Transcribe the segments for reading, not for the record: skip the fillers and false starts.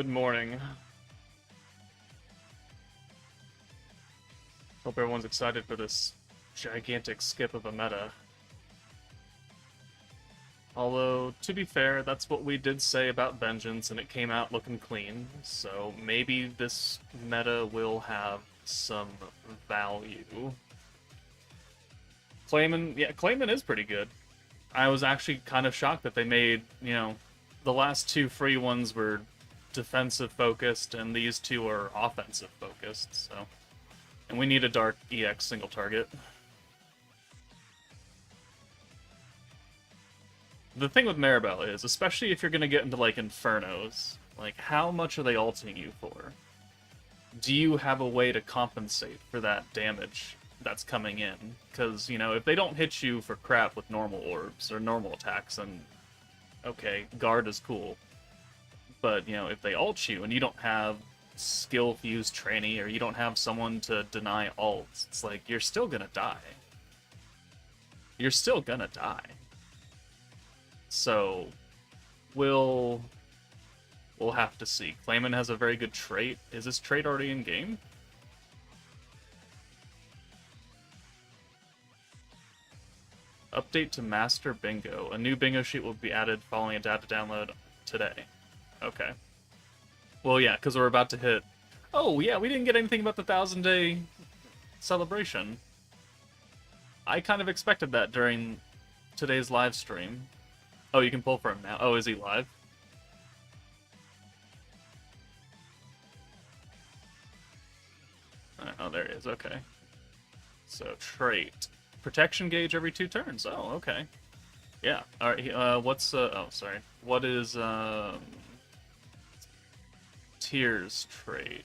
Good morning. Hope everyone's excited for this gigantic skip of a meta. Although, to be fair, that's what we did say about Vengeance, and it came out looking clean, so maybe this meta will have some value. Clayman is pretty good. I was actually kind of shocked that they made, the last two free ones were defensive focused, and these two are offensive focused, so. And we need a Dark EX single target. The thing with MARIBEL is, especially if you're gonna get into, like, Infernos, like, how much are they ulting you for? Do you have a way to compensate for that damage that's coming in? Because, if they don't hit you for crap with normal orbs or normal attacks, then, okay, guard is cool. But, if they ult you and you don't have skill-fused trainee, or you don't have someone to deny ults, it's like, you're still gonna die. You're still gonna die. So, we'll have to see. Clayman has a very good trait. Is this trait already in game? Update to Master Bingo. A new bingo sheet will be added following a data download today. Okay. Well, yeah, because we're about to hit... Oh, yeah, we didn't get anything about the 1,000-day celebration. I kind of expected that during today's live stream. Oh, you can pull for him now. Oh, is he live? Oh, there he is. Okay. So, trait. Protection gauge every 2 turns. Oh, okay. Yeah. Alright, what's... oh, sorry. What is, Tears trait?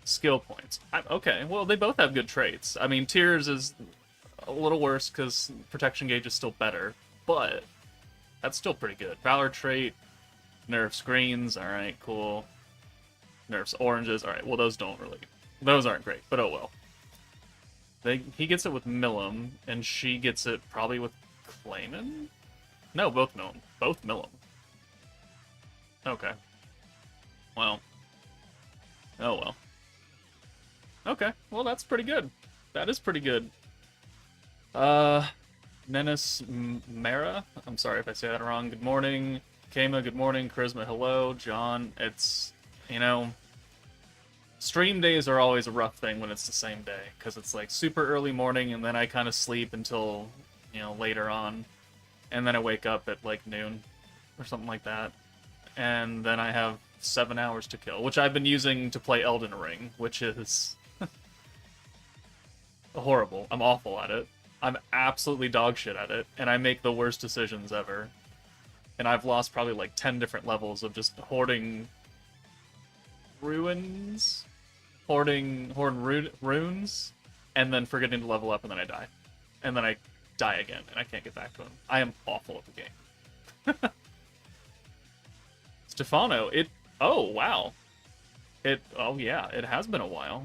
Skill points. Okay, well, they both have good traits. I mean, Tears is a little worse because protection gauge is still better, but that's still pretty good. Valor trait, nerfs greens, alright, cool. Nerfs oranges, alright, well, those aren't great, but oh well. He gets it with Millum, and she gets it probably with Clayman? No, both Millum. Both Millum. Okay. Well. Oh well. Okay, well, that's pretty good. That is pretty good. Nenis Mara? I'm sorry if I say that wrong. Good morning. Kama, good morning. Charisma, hello. John, it's, stream days are always a rough thing when it's the same day, because it's like super early morning, and then I kind of sleep until, later on, and then I wake up at like noon, or something like that, and then I have 7 hours to kill, which I've been using to play Elden Ring, which is horrible. I'm awful at it. I'm absolutely dog shit at it, and I make the worst decisions ever. And I've lost probably like 10 different levels of just hoarding runes, hoarding runes, and then forgetting to level up, and then I die. And then I die again, and I can't get back to him. I am awful at the game. Stefano, oh, wow. Oh yeah, it has been a while.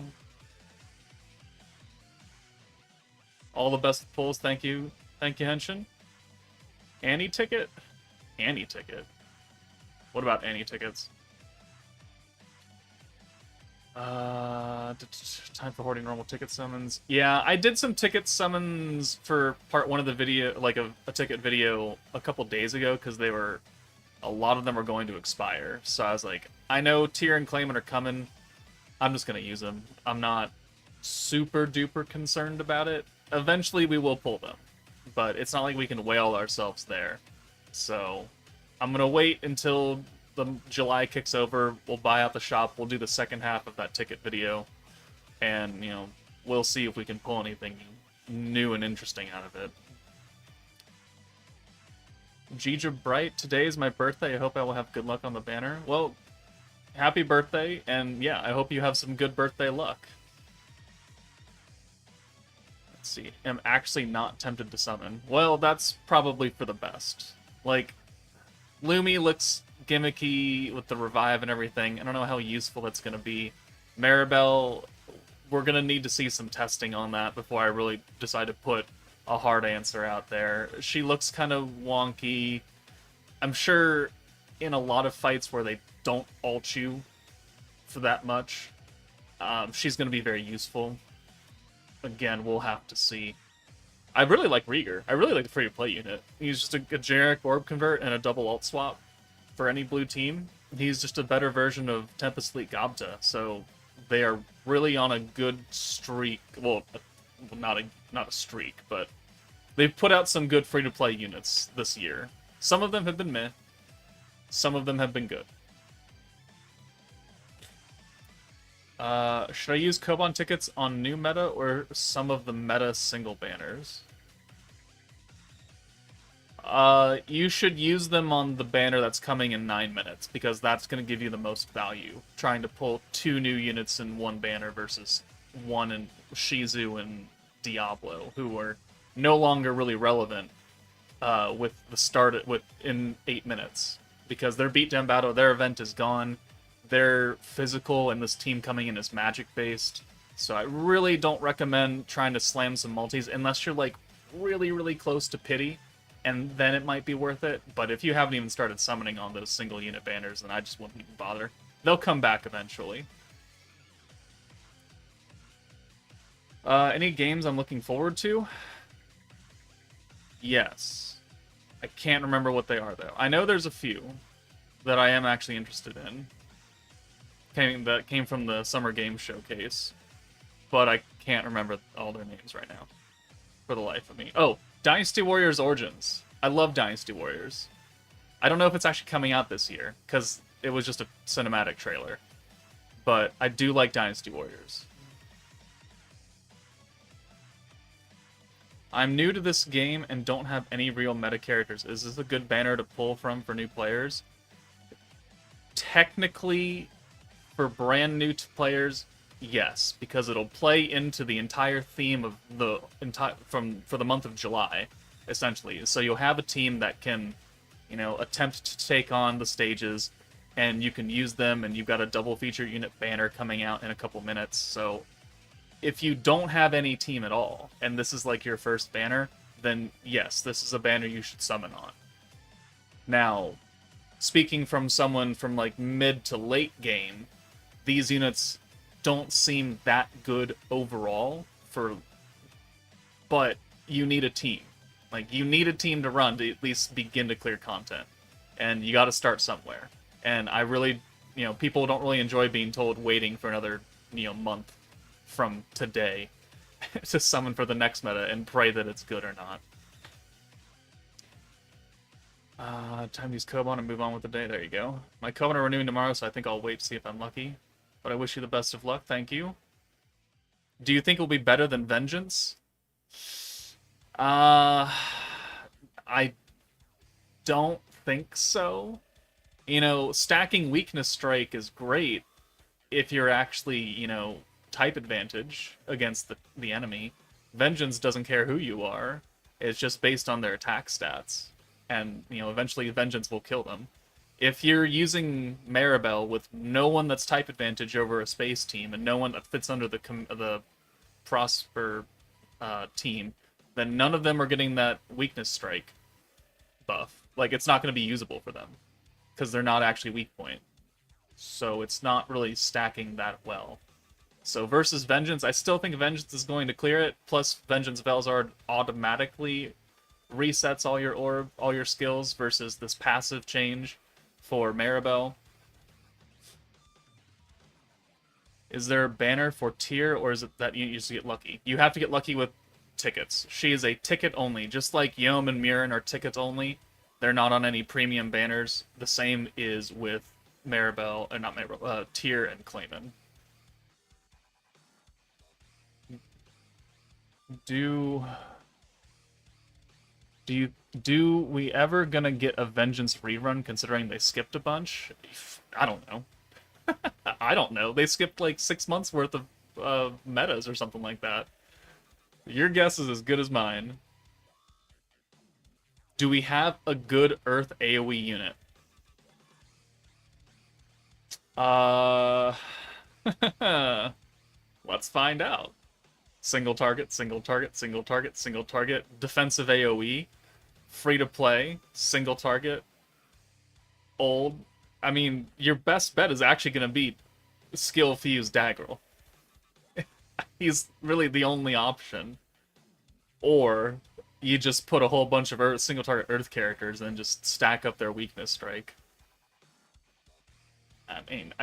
All the best pulls, thank you. Thank you, Henshin. Annie ticket? Annie ticket? What about Annie tickets? Time for hoarding normal ticket summons. Yeah, I did some ticket summons for part 1 of the video, like a ticket video a couple days ago, because a lot of them are going to expire. So I was like, I know Tyr and Clayman are coming. I'm just going to use them. I'm not super duper concerned about it. Eventually we will pull them, but it's not like we can whale ourselves there. So I'm going to wait until the July kicks over. We'll buy out the shop. We'll do the second half of that ticket video. And, we'll see if we can pull anything new and interesting out of it. Gija Bright, today is my birthday. I hope I will have good luck on the banner. Well, happy birthday, and yeah, I hope you have some good birthday luck. Let's see. I'm actually not tempted to summon. Well, that's probably for the best. Like, Lumi looks gimmicky with the revive and everything. I don't know how useful that's going to be. MARIBEL, we're going to need to see some testing on that before I really decide to put a hard answer out there. She looks kind of wonky. I'm sure in a lot of fights where they don't ult you for that much, she's going to be very useful. Again, we'll have to see. I really like Rieger. I really like the free-to-play unit. He's just a generic orb convert and a double ult swap for any blue team. He's just a better version of Tempest Fleet Gobta, so they are really on a good streak. Well, not a streak, but they've put out some good free-to-play units this year. Some of them have been meh. Some of them have been good. Should I use Koban tickets on new meta or some of the meta single banners? You should use them on the banner that's coming in 9 minutes, because that's going to give you the most value. Trying to pull 2 new units in one banner versus 1 in Shizu and Diablo, who are no longer really relevant with the start in 8 minutes, because their beatdown battle, their event is gone. They're physical, and this team coming in is magic-based. So I really don't recommend trying to slam some multis unless you're, like, really, really close to pity, and then it might be worth it. But if you haven't even started summoning on those single-unit banners, then I just wouldn't even bother. They'll come back eventually. Any games I'm looking forward to? Yes. I can't remember what they are, though. I know there's a few that I am actually interested in. That came from the Summer Games Showcase, but I can't remember all their names right now, for the life of me. Oh, Dynasty Warriors Origins. I love Dynasty Warriors. I don't know if it's actually coming out this year, because it was just a cinematic trailer, but I do like Dynasty Warriors. I'm new to this game and don't have any real meta characters. Is this a good banner to pull from for new players? Technically, for brand new players, yes, because it'll play into the entire theme of the for the month of July, essentially. So you'll have a team that can, you know, attempt to take on the stages, and you can use them, and you've got a double feature unit banner coming out in a couple minutes. So if you don't have any team at all, and this is like your first banner, then yes, this is a banner you should summon on. Now, speaking from someone from like mid to late game, these units don't seem that good overall, but you need a team. Like, you need a team to run to at least begin to clear content. And you gotta start somewhere. And I really, you know, people don't really enjoy being told waiting for another, you know, month from today to summon for the next meta and pray that it's good or not. Time to use Koban and move on with the day. There you go. My Koban are renewing tomorrow, so I think I'll wait to see if I'm lucky. But I wish you the best of luck. Thank you. Do you think it'll be better than Vengeance? I don't think so. You know, stacking Weakness Strike is great if you're actually, you know, type advantage against the enemy. Vengeance doesn't care who you are. It's just based on their attack stats. And, you know, eventually Vengeance will kill them. If you're using Maribel with no one that's type advantage over a space team and no one that fits under the Prosper team, then none of them are getting that Weakness Strike buff. Like, it's not going to be usable for them because they're not actually weak point. So it's not really stacking that well. So versus Vengeance, I still think Vengeance is going to clear it. Plus, Vengeance Velzard automatically resets all your skills versus this passive change for Maribel. Is there a banner for tier, or is it that you used to get lucky? You have to get lucky with tickets. She is a ticket only, just like Yom and Murin are tickets only. They're not on any premium banners. The same is with Maribel, or not Maribel, Tyr and Clayman. Do we ever gonna get a Vengeance rerun, considering they skipped a bunch? I don't know. I don't know. They skipped like 6 months worth of metas or something like that. Your guess is as good as mine. Do we have a good Earth AoE unit? Let's find out. Single target, single target, single target, single target. Defensive AoE. Free to play. Single target. old. I mean, your best bet is actually going to be skill fused Daggerel. He's really the only option. Or you just put a whole bunch of single target Earth characters and just stack up their weakness strike. I mean,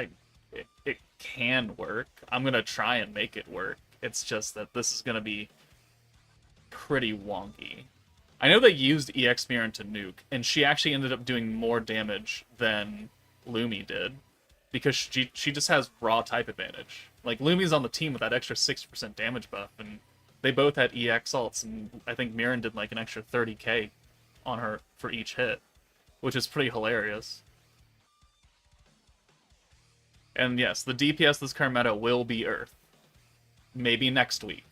it can work. I'm gonna try and make it work. It's just that this is gonna be pretty wonky. I know they used EX Mirror to nuke, and she actually ended up doing more damage than Lumi did, because she just has raw type advantage. Like, Lumi's on the team with that extra 60% damage buff, and they both had EX ults, and I think Mirren did like an extra 30k on her for each hit, which is pretty hilarious. And yes, the DPS this current meta will be Earth. Maybe next week.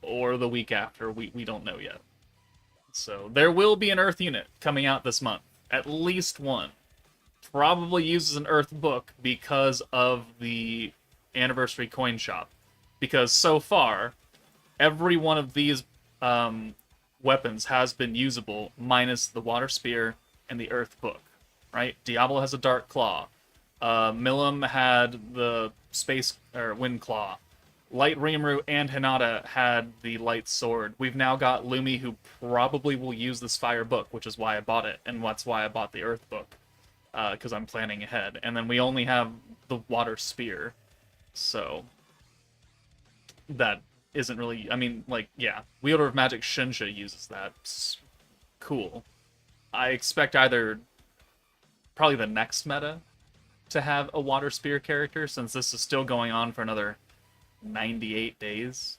Or the week after, we don't know yet. So there will be an Earth unit coming out this month. At least one. Probably uses an Earth book because of the anniversary coin shop. Because so far, every one of these weapons has been usable, minus the Water Spear and the Earth book. Right? Diablo has a Dark Claw. Milim had the Space or Wind Claw. Light Rimuru and Hinata had the Light Sword. We've now got Lumi, who probably will use this Fire Book, which is why I bought it, and that's why I bought the Earth Book, because I'm planning ahead. And then we only have the Water Spear, so that isn't really... I mean, like, yeah, Wielder of Magic Shinsha uses that. It's cool. I expect either probably the next meta to have a Water Spear character, since this is still going on for another 98 days.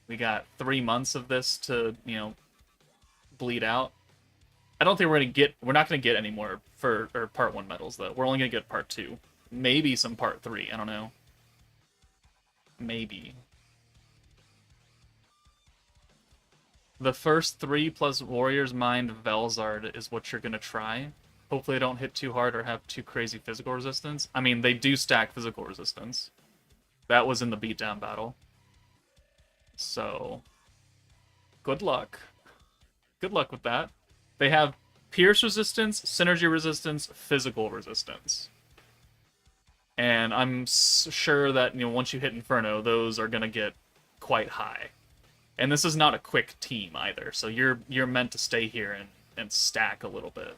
We got 3 months of this to, you know, bleed out. I don't think we're not gonna get any more for part 1 medals, though. We're only gonna get part 2. Maybe some part 3, I don't know. Maybe. The first 3 plus Warrior's Mind Velzard is what you're gonna try. Hopefully they don't hit too hard or have too crazy physical resistance. I mean, they do stack physical resistance. That was in the beatdown battle. So, good luck. Good luck with that. They have pierce resistance, synergy resistance, physical resistance. And I'm sure that, you know, once you hit Inferno, those are going to get quite high. And this is not a quick team either, so you're meant to stay here and stack a little bit.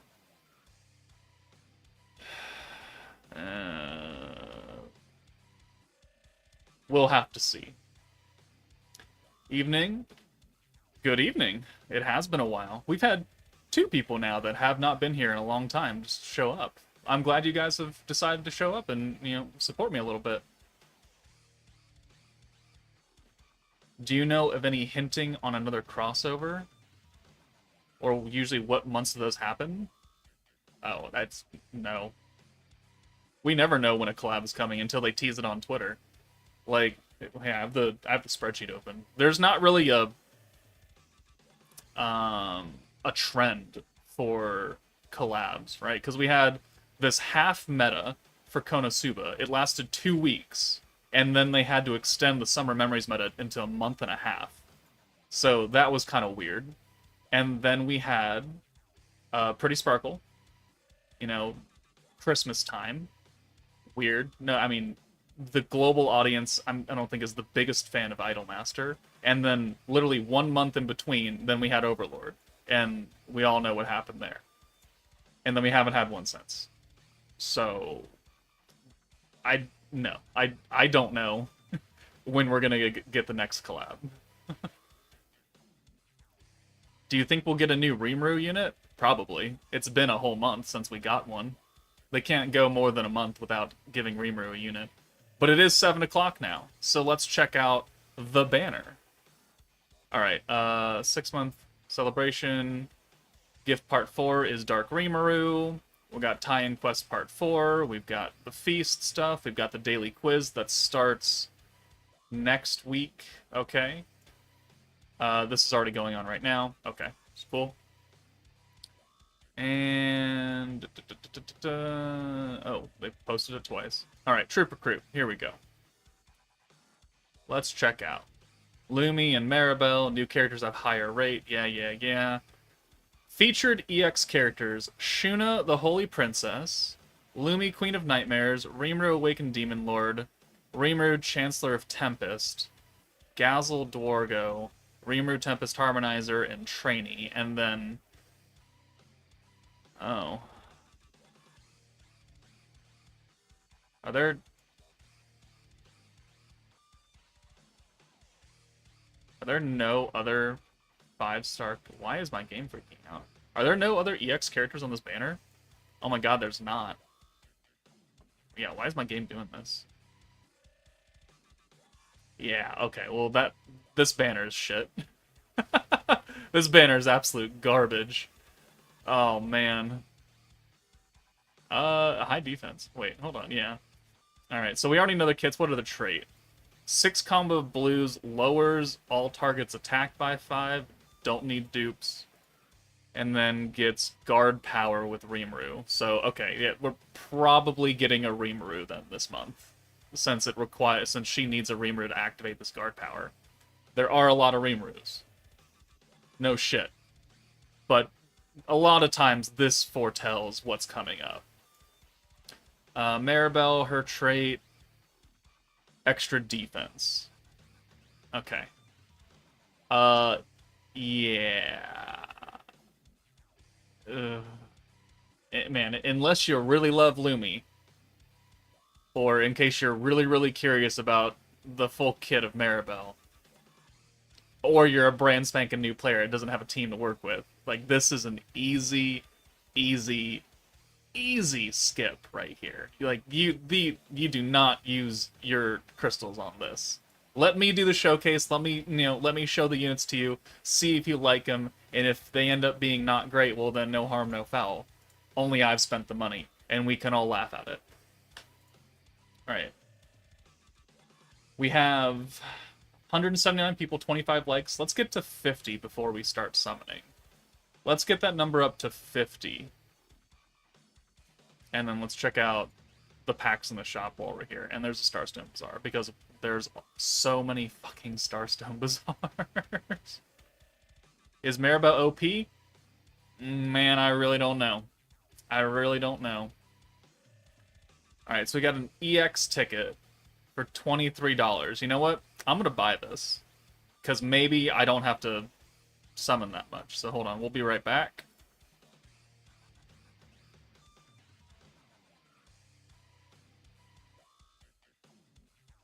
We'll have to see. Evening. Good evening. It has been a while. We've had 2 people now that have not been here in a long time just show up. I'm glad you guys have decided to show up and, you know, support me a little bit. Do you know of any hinting on another crossover? Or usually what months do those happen? Oh, that's... no. We never know when a collab is coming until they tease it on Twitter. Like, hey, I have the spreadsheet open. There's not really a trend for collabs, right? Because we had this half meta for Konosuba. It lasted 2 weeks, and then they had to extend the Summer Memories meta into a month and a half. So that was kind of weird. And then we had Pretty Sparkle, you know, Christmas time. Weird. No, I mean, the global audience, I don't think is the biggest fan of Idolmaster. And then literally 1 month in between, then we had Overlord. And we all know what happened there. And then we haven't had one since. So, I don't know when we're gonna get the next collab. Do you think we'll get a new Rimuru unit? Probably. It's been a whole month since we got one. They can't go more than a month without giving Rimuru a unit. But it is 7 o'clock now, so let's check out the banner. Alright, 6-month celebration. Gift Part 4 is Dark Rimuru. We got Tie-In Quest Part 4. We've got the Feast stuff. We've got the daily quiz that starts next week. Okay. This is already going on right now. Okay, it's cool. And... oh, they posted it twice. Alright, Troop Recruit. Here we go. Let's check out. Lumi and Maribel. New characters have higher rate. Yeah. Featured EX characters: Shuna, the Holy Princess, Lumi, Queen of Nightmares, Rimuru, Awakened Demon Lord, Rimuru, Chancellor of Tempest, Gazel, Dwargo, Rimuru, Tempest Harmonizer, and Trainee. And then... oh. Are there... no other 5-star... Why is my game freaking out? Are there no other EX characters on this banner? Oh my god, there's not. Yeah, why is my game doing this? Yeah, okay, well this banner is shit. This banner is absolute garbage. Oh man. High defense. Wait, hold on, yeah. Alright, so we already know the kits. What are the trait? 6 combo of blues, lowers all targets attacked by 5, don't need dupes, and then gets guard power with Rimuru. So, okay, yeah, we're probably getting a Rimuru then this month, since she needs a Rimuru to activate this guard power. There are a lot of Rimurus. No shit. But a lot of times this foretells what's coming up. Maribel, her trait... extra defense. Okay. Yeah. Man, unless you really love Lumi, or in case you're really, really curious about the full kit of Maribel, or you're a brand spanking new player and doesn't have a team to work with, like, this is an easy skip right here. Like, you do not use your crystals on this. Let me do the showcase. Let me show the units to you. See if you like them, and if they end up being not great, well then no harm, no foul. Only I've spent the money, and we can all laugh at it. All right. We have 179 people, 25 likes. Let's get to 50 before we start summoning. Let's get that number up to 50. And then let's check out the packs in the shop while we're here. And there's a Starstone Bazaar, because there's so many fucking Starstone Bazaars. Is Maribel OP? Man, I really don't know. I really don't know. Alright, so we got an EX ticket for $23. You know what? I'm gonna buy this, because maybe I don't have to summon that much. So hold on, we'll be right back.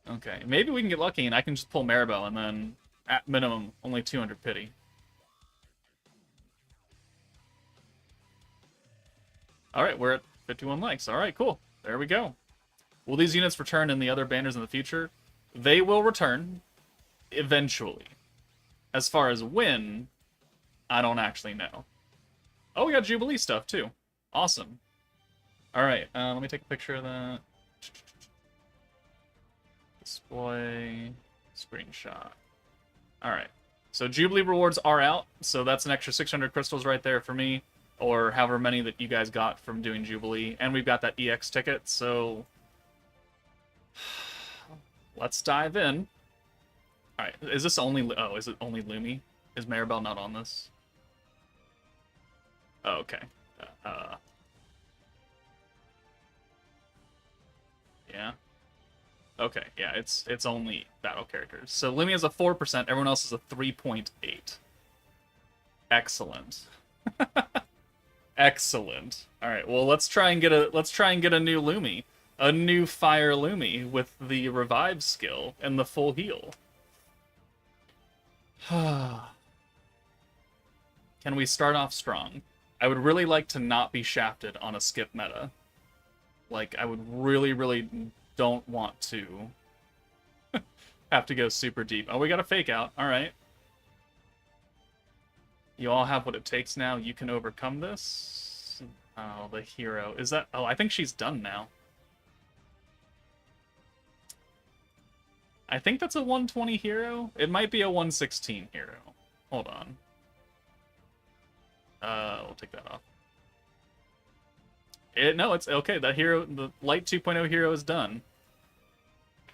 Okay, maybe we can get lucky and I can just pull Maribel and then, at minimum, only 200 pity. Alright, we're at 51 likes. Alright, cool. There we go. Will these units return in the other banners in the future? They will return, eventually. As far as when, I don't actually know. Oh, we got Jubilee stuff, too. Awesome. Alright, let me take a picture of that. Display, screenshot. Alright, so Jubilee rewards are out, so that's an extra 600 crystals right there for me, or however many that you guys got from doing Jubilee, and we've got that EX ticket, so let's dive in. Alright, is this only... oh, is it only Lumi? Is Maribel not on this? Oh, okay. Yeah. Okay, yeah, it's only battle characters. So Lumi has a 4%, everyone else is a 3.8. Excellent. Excellent. Alright, well let's try and get a new Lumi. A new Fire Lumi with the revive skill and the full heal. Can we start off strong? I would really like to not be shafted on a skip meta. Like, I would really don't want to have to go super deep. Oh, we got a fake out. Alright. You all have what it takes now. You can overcome this. Oh, the hero. Is that... oh, I think she's done now. I think that's a 120 hero. It might be a 116 hero. Hold on. We'll take that off. No, it's okay. That hero, the Light 2.0 hero is done.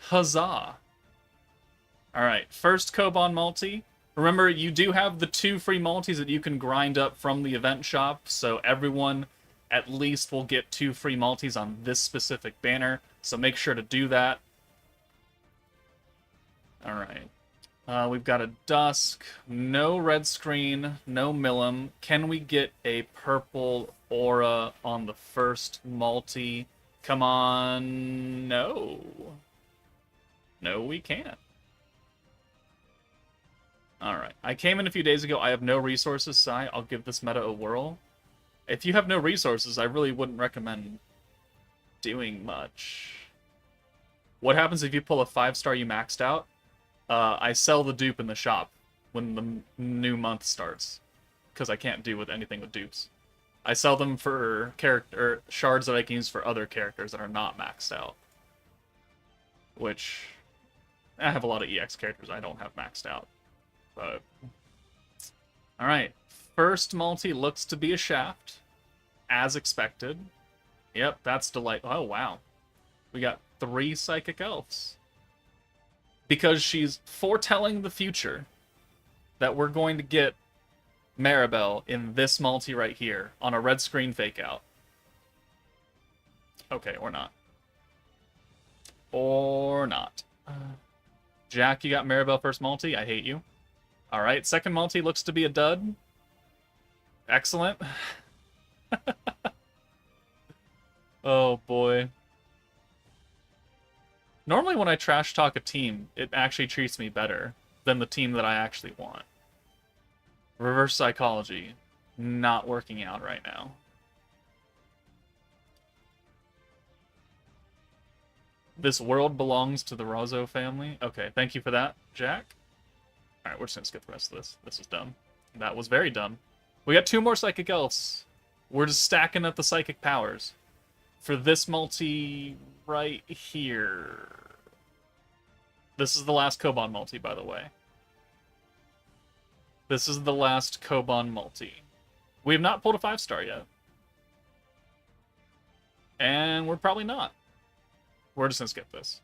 Huzzah! Alright, first Koban multi Remember, you do have the 2 free multis that you can grind up from the event shop, so everyone at least will get 2 free multis on this specific banner, so make sure to do that. Alright. We've got a Dusk, no red screen, no Milim. Can we get a purple aura on the first multi? Come on, no. No, we can't. Alright, I came in a few days ago. I have no resources, Sai. I'll give this meta a whirl. If you have no resources, I really wouldn't recommend doing much. What happens if you pull a 5-star you maxed out? I sell the dupe in the shop when the new month starts, because I can't do with anything with dupes. I sell them for character shards that I can use for other characters that are not maxed out. Which, I have a lot of EX characters I don't have maxed out. But, alright, first multi looks to be a shaft, as expected. Yep, that's delightful. Oh, wow. We got 3 psychic elves. Because she's foretelling the future that we're going to get MARIBEL in this multi right here on a red screen fake out. Okay, or not. Or not. Jack, you got MARIBEL first multi? I hate you. Alright, second multi looks to be a dud. Excellent. Oh boy. Normally when I trash talk a team, it actually treats me better than the team that I actually want. Reverse psychology. Not working out right now. This world belongs to the Rozo family. Okay, thank you for that, Jack. Alright, we're just gonna skip the rest of this. This is dumb. That was very dumb. We got 2 more psychic elves. We're just stacking up the psychic powers. For this multi right here. This is the last Koban multi, by the way. This is the last Koban multi. We have not pulled a 5-star yet. And we're probably not. We're just gonna skip this.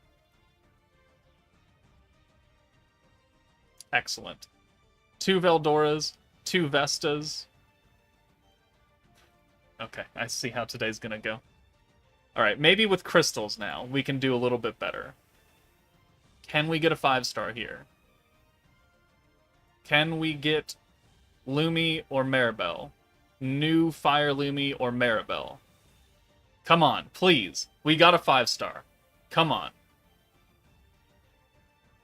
Excellent. 2 Veldoras, 2 Vestas. Okay, I see how today's gonna go. Alright, maybe with crystals now, we can do a little bit better. Can we get a 5-star here? Can we get Lumi or MARIBEL? New Fire Lumi or MARIBEL? Come on, please. We got a 5-star. Come on.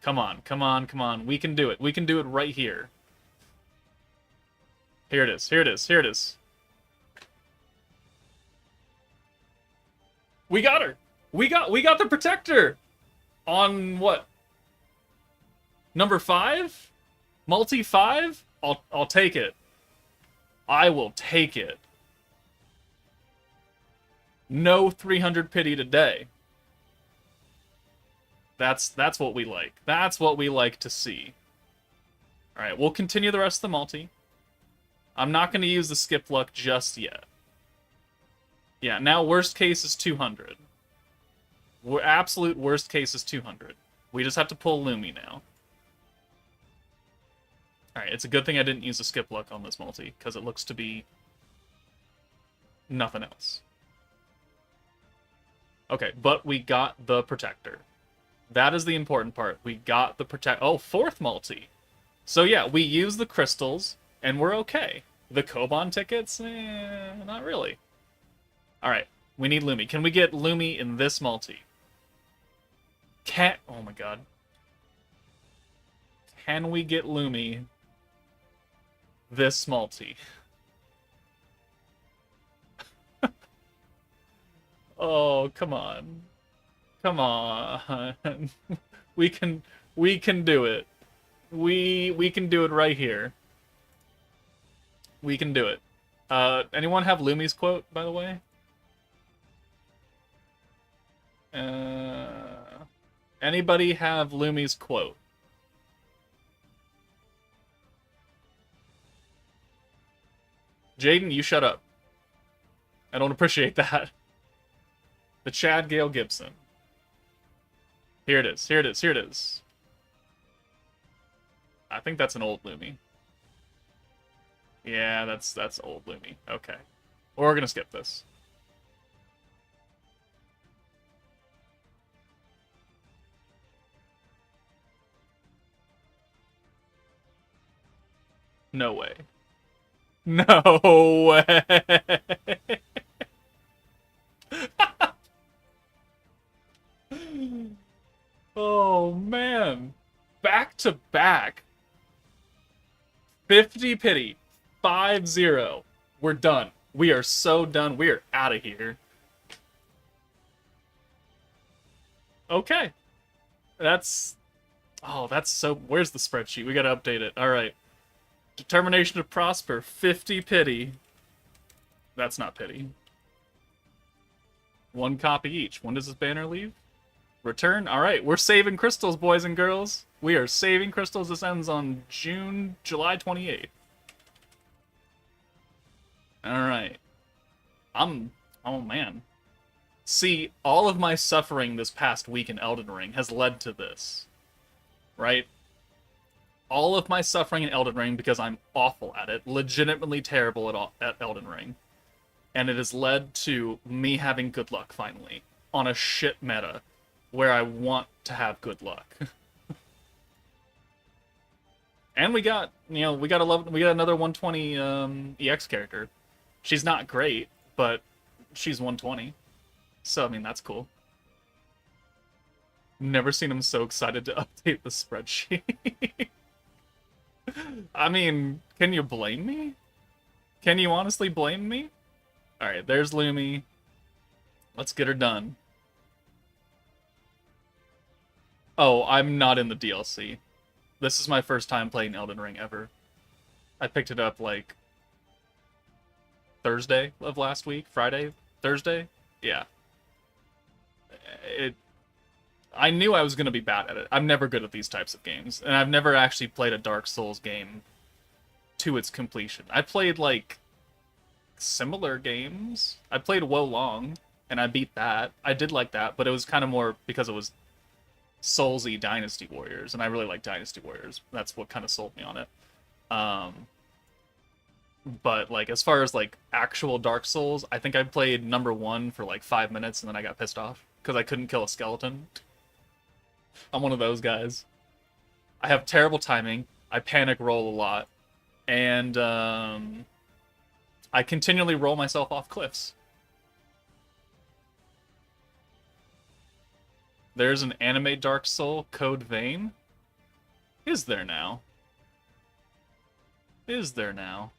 Come on, come on, come on. We can do it. We can do it right here. Here it is, here it is, here it is. We got her! We got the Protector! On what? Number 5? Multi 5? I'll take it. I will take it. No 300 pity today. That's what we like. That's what we like to see. Alright, we'll continue the rest of the multi. I'm not going to use the skip luck just yet. Yeah, now worst case is 200. Absolute worst case is 200. We just have to pull Lumi now. Alright, it's a good thing I didn't use a skip luck on this multi, because it looks to be nothing else. Okay, but we got the Protector. That is the important part. We got the Oh, 4th multi. So yeah, we use the crystals, and we're okay. The Koban tickets? Not really. Alright, we need Lumi. Can we get Lumi in this multi? Oh my god. Can we get Lumi this multi? Oh, come on. Come on. We can do it. We can do it right here. We can do it. Anyone have Lumi's quote, by the way? Anybody have Lumi's quote? Jaden, you shut up. I don't appreciate that. The Chad Gale Gibson. Here it is, here it is, here it is. I think that's an old Lumi. Yeah, that's old Lumi. Okay. We're gonna skip this. No way. No way. Oh, man. Back to back. 50 pity. 5-0. We're done. We are so done. We are out of here. Okay. That's... Oh, that's so... Where's the spreadsheet? We gotta update it. Alright. Determination to Prosper. 50 pity. That's not pity. 1 copy each. When does this banner leave? Return? Alright, we're saving crystals, boys and girls. We are saving crystals. This ends on July 28th. Alright. Oh man. See, all of my suffering this past week in Elden Ring has led to this. Right? All of my suffering in Elden Ring because I'm awful at it, legitimately terrible at Elden Ring. And it has led to me having good luck, finally, on a shit meta, where I want to have good luck. And we got, we got another 120 EX character. She's not great, but she's 120. So, I mean, that's cool. Never seen him so excited to update the spreadsheet. I mean, can you blame me? Can you honestly blame me? Alright, there's Lumi. Let's get her done. Oh, I'm not in the DLC. This is my first time playing Elden Ring ever. I picked it up, like, Thursday of last week? Friday? Thursday? Yeah. I knew I was going to be bad at it. I'm never good at these types of games. And I've never actually played a Dark Souls game to its completion. I played, like, similar games. I played Wo Long, and I beat that. I did like that, but it was kind of more because it was Soulsy Dynasty Warriors, and I really like Dynasty Warriors. That's what kind of sold me on it. But, like, as far as, like, actual Dark Souls, I think I played number 1 for, like, 5 minutes, and then I got pissed off because I couldn't kill a skeleton. I'm one of those guys. I have terrible timing. I panic roll a lot. And, I continually roll myself off cliffs. There's an anime Dark Soul, Code Vein. Is there now? Is there now?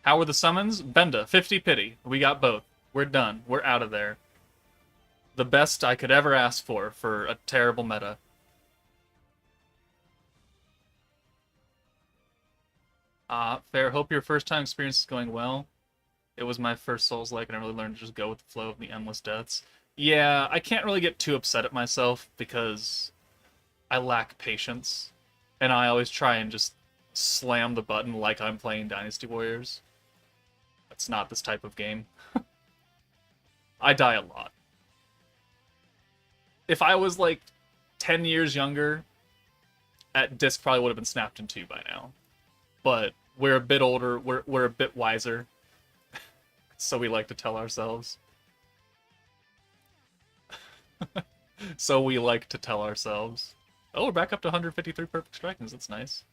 How were the summons? Benda, 50 pity. We got both. We're done. We're out of there. The best I could ever ask for a terrible meta. Fair. Hope your first time experience is going well. It was my first Souls-like, and I really learned to just go with the flow of the endless deaths. Yeah, I can't really get too upset at myself, because I lack patience. And I always try and just slam the button like I'm playing Dynasty Warriors. That's not this type of game. I die a lot. If I was, like, 10 years younger, at disc probably would have been snapped in two by now. But we're a bit older, we're a bit wiser. So we like to tell ourselves. So we like to tell ourselves. Oh, we're back up to 153 perfect strikings. That's nice.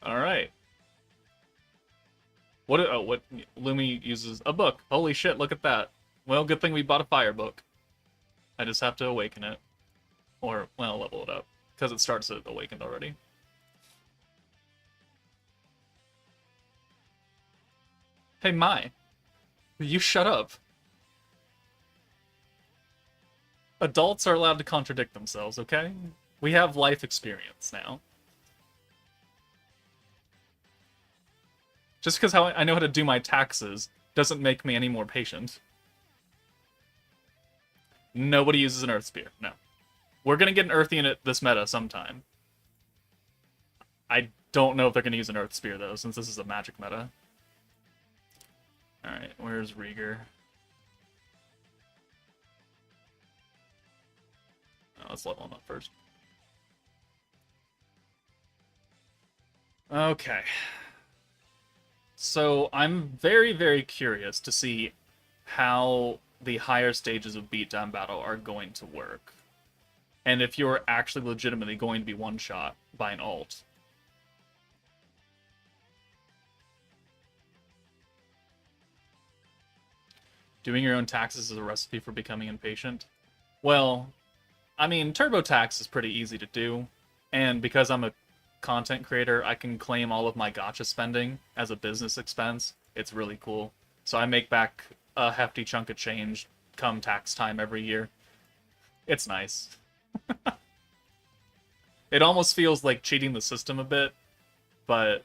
Alright. What Lumi uses? A book. Holy shit, look at that. Well, good thing we bought a fire book. I just have to awaken it. Or, well, level it up. Because it starts at awakened already. Hey, Mai. You shut up. Adults are allowed to contradict themselves, okay? We have life experience now. Just because I know how to do my taxes doesn't make me any more patient. Nobody uses an Earth Spear, no. We're gonna get an Earthy in this meta sometime. I don't know if they're gonna use an Earth Spear, though, since this is a magic meta. Alright, where's Rieger? Oh, let's level him up first. Okay. So I'm very, very curious to see how the higher stages of Beatdown Battle are going to work. And if you're actually legitimately going to be one-shot by an ult. Doing your own taxes is a recipe for becoming impatient. Well, I mean, TurboTax is pretty easy to do. And because I'm a content creator, I can claim all of my gacha spending as a business expense. It's really cool. So I make back a hefty chunk of change come tax time every year. It's nice. It almost feels like cheating the system a bit, but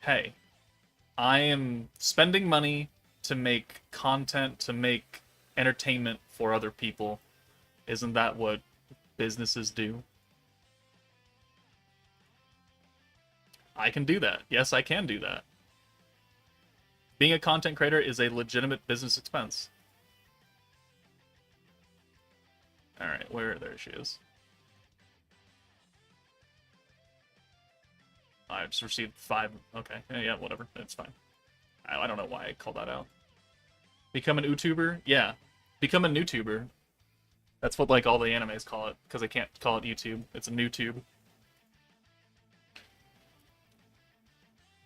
hey, I am spending money to make content, to make entertainment for other people. Isn't that what businesses do? I can do that. Yes, I can do that. Being a content creator is a legitimate business expense. Alright, there she is. I just received 5. Okay, yeah, whatever. It's fine. I don't know why I called that out. Become an YouTuber? Yeah. Become a NewTuber. That's what, like, all the animes call it, because they can't call it YouTube. It's a NewTube.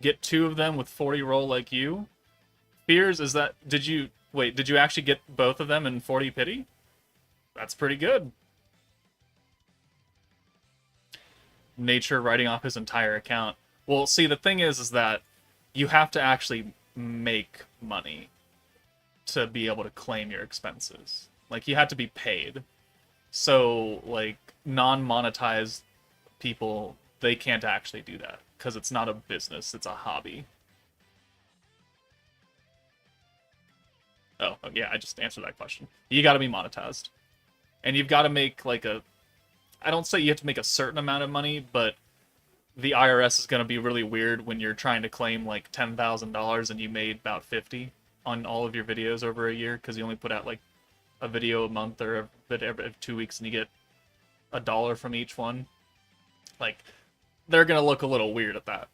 Get 2 of them with 40 roll like you? Fears, is that... Did you actually get both of them in 40 pity? That's pretty good. Nature writing off his entire account. Well, see, the thing is that you have to actually make money to be able to claim your expenses. Like, you have to be paid. So, like, non-monetized people, they can't actually do that. Because it's not a business, it's a hobby. Oh, yeah, I just answered that question. You gotta be monetized. And you've gotta make, like, I don't say you have to make a certain amount of money, but the IRS is gonna be really weird when you're trying to claim, like, $10,000 and you made about 50 on all of your videos over a year, because you only put out, like, a video a month or a video every 2 weeks and you get $1 from each one. Like, they're gonna look a little weird at that.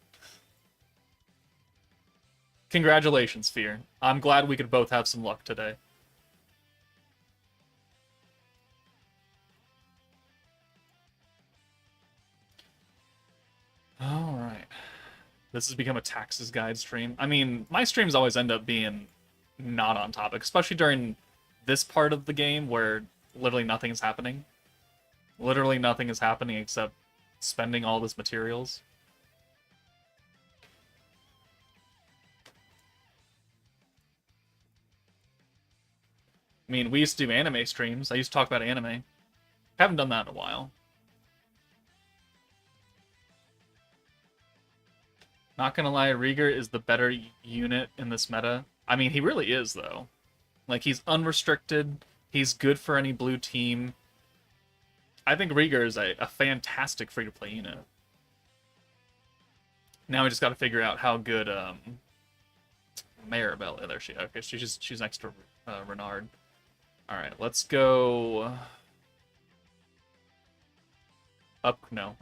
Congratulations, Fear. I'm glad we could both have some luck today. Alright. This has become a taxes guide stream. I mean, my streams always end up being not on topic, especially during this part of the game where literally nothing is happening. Literally nothing is happening except spending all this materials. I mean, we used to do anime streams. I used to talk about anime. Haven't done that in a while. Not gonna lie, Rieger is the better unit in this meta. I mean, he really is, though. Like, he's unrestricted. He's good for any blue team. I think Rieger is a fantastic free-to-play unit. Now we just got to figure out how good Maribel. Oh, there she. Okay, she's next to Renard. All right, let's go.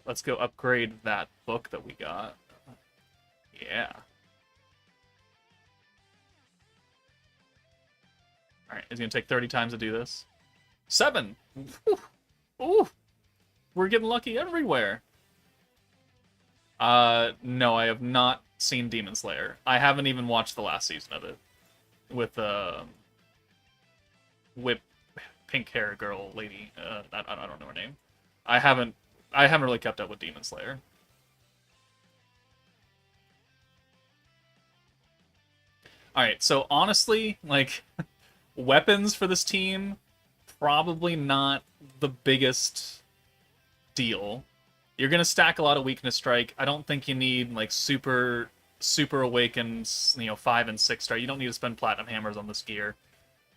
Let's go upgrade that book that we got. Yeah. All right, it's gonna take 30 times to do this. 7. Ooh. Ooh. We're getting lucky everywhere. No, I have not seen Demon Slayer. I haven't even watched the last season of it. With, whip pink hair girl lady. I don't know her name. I haven't really kept up with Demon Slayer. Alright, so honestly, like, weapons for this team, probably not the biggest deal. You're gonna stack a lot of weakness strike. I don't think you need, like, super awakens, 5 and 6 star. You don't need to spend platinum hammers on this gear.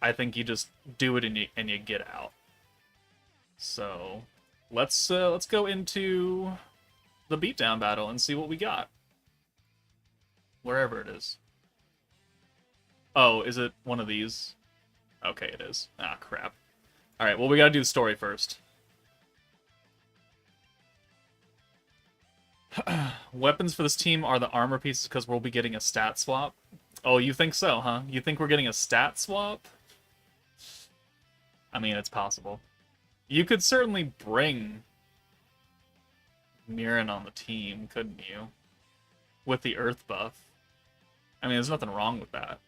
I think you just do it and you get out. So let's go into the beatdown battle and see what we got. Wherever it is. Oh, is it one of these? Okay, it is. Ah, crap. Alright, well, we gotta do the story first. Weapons for this team are the armor pieces because we'll be getting a stat swap. Oh, you think so, huh? You think we're getting a stat swap? I mean, it's possible. You could certainly bring Mirren on the team, couldn't you? With the Earth buff. I mean, there's nothing wrong with that.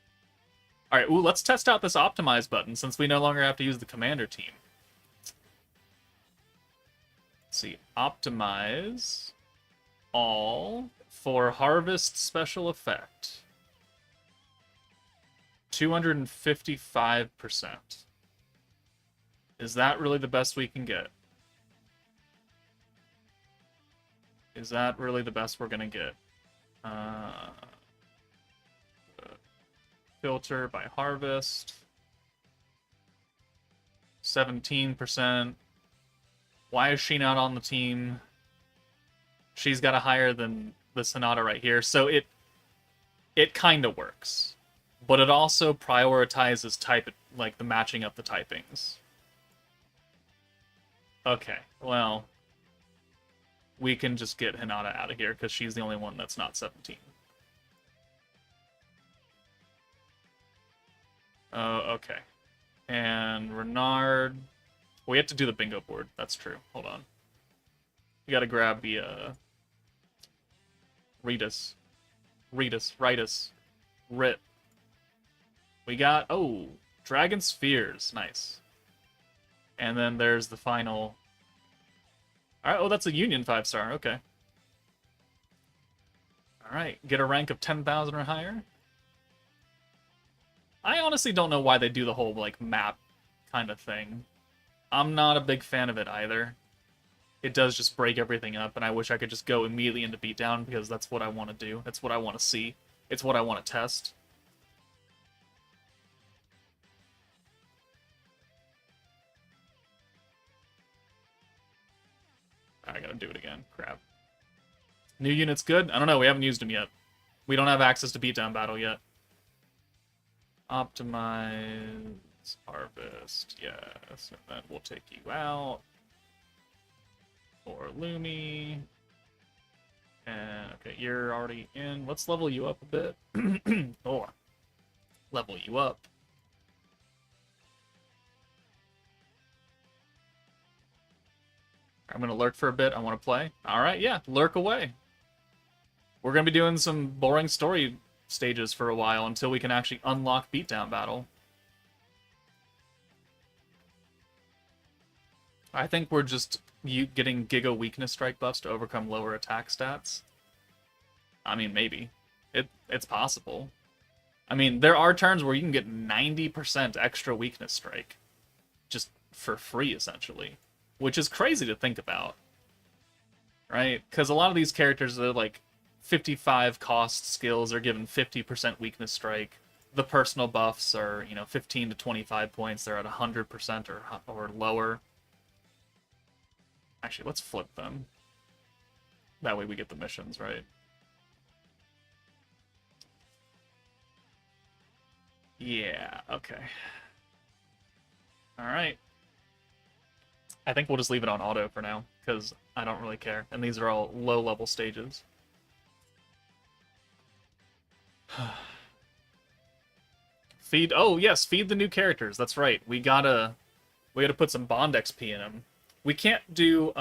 Alright, ooh, let's test out this optimize button since we no longer have to use the commander team. Let's see, optimize all for harvest special effect. 255%. Is that really the best we can get? Is that really the best we're gonna get? Filter by harvest. 17%. Why is she not on the team? She's got a higher than the Sonata right here, so it kind of works. But it also prioritizes like the matching up the typings. Okay, well, we can just get Hinata out of here because she's the only one that's not 17. Oh, okay. And Renard. We have to do the bingo board. That's true. Hold on. We gotta grab the, Ritus. Rit. We got, oh, Dragon Spheres. Nice. And then there's the final. Alright, oh, that's a Union 5-star. Okay. Alright, get a rank of 10,000 or higher. I honestly don't know why they do the whole, like, map kind of thing. I'm not a big fan of it either. It does just break everything up, and I wish I could just go immediately into Beatdown, because that's what I want to do. It's what I want to see. It's what I want to test. I gotta do it again. Crap. New unit's good? I don't know, we haven't used them yet. We don't have access to Beatdown Battle yet. Optimize, harvest, yes, and then we'll take you out. For Lumi. And, okay, you're already in. Let's level you up a bit. Oh, level you up. I'm gonna lurk for a bit. I want to play. Alright, yeah, lurk away. We're gonna be doing some boring story stages for a while until we can actually unlock Beatdown Battle. I think we're just getting Giga Weakness Strike buffs to overcome lower attack stats. I mean, maybe. It's possible. I mean, there are turns where you can get 90% extra Weakness Strike. Just for free, essentially. Which is crazy to think about. Right? Because a lot of these characters are like 55 cost skills are given 50% Weakness Strike. The personal buffs are, 15 to 25 points. They're at 100% or lower. Actually, let's flip them. That way we get the missions, right? Yeah, okay. Alright. I think we'll just leave it on auto for now, because I don't really care. And these are all low-level stages. Feed... Oh, yes, feed the new characters. That's right. We gotta put some Bond XP in them. We can't do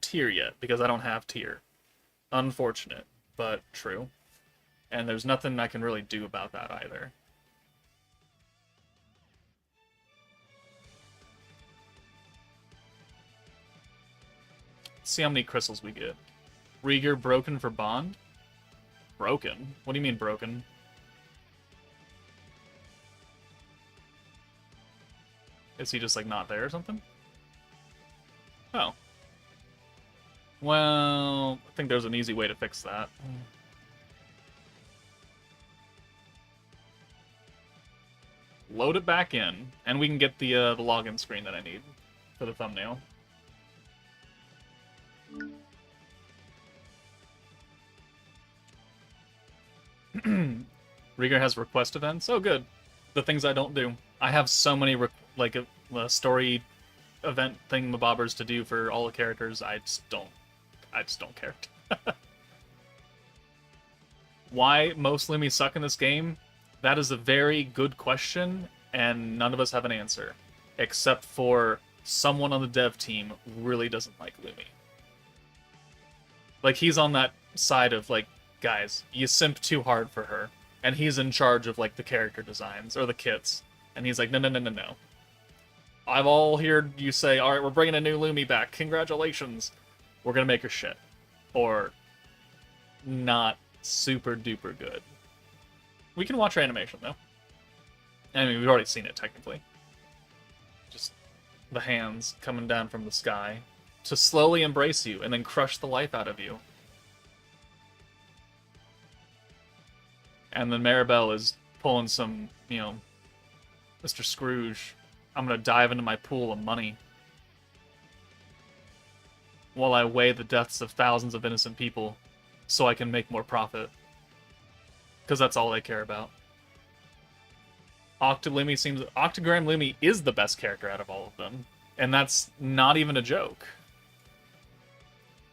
tier yet, because I don't have tier. Unfortunate, but true. And there's nothing I can really do about that either. Let's see how many crystals we get. Rieger broken for Bond? Broken? What do you mean broken? Is he just, like, not there or something? Oh. Well, I think there's an easy way to fix that. Load it back in, and we can get the login screen that I need for the thumbnail. Rieger has request events. Oh, good. The things I don't do. I have so many story event thingamabobbers to do for all the characters. I just don't care. Why most Lumi suck in this game? That is a very good question, and none of us have an answer, except for someone on the dev team really doesn't like Lumi. Like, he's on that side of, like, guys, you simp too hard for her, and he's in charge of, like, the character designs, or the kits, and he's like, no. I've all heard you say, alright, we're bringing a new Lumi back, congratulations, we're gonna make her shit. Or, not super duper good. We can watch her animation, though. I mean, we've already seen it, technically. Just the hands coming down from the sky to slowly embrace you and then crush the life out of you. And then MARIBEL is pulling some, you know, Mr. Scrooge, I'm gonna dive into my pool of money while I weigh the deaths of thousands of innocent people so I can make more profit. Because that's all they care about. Octagram Lumi is the best character out of all of them. And that's not even a joke.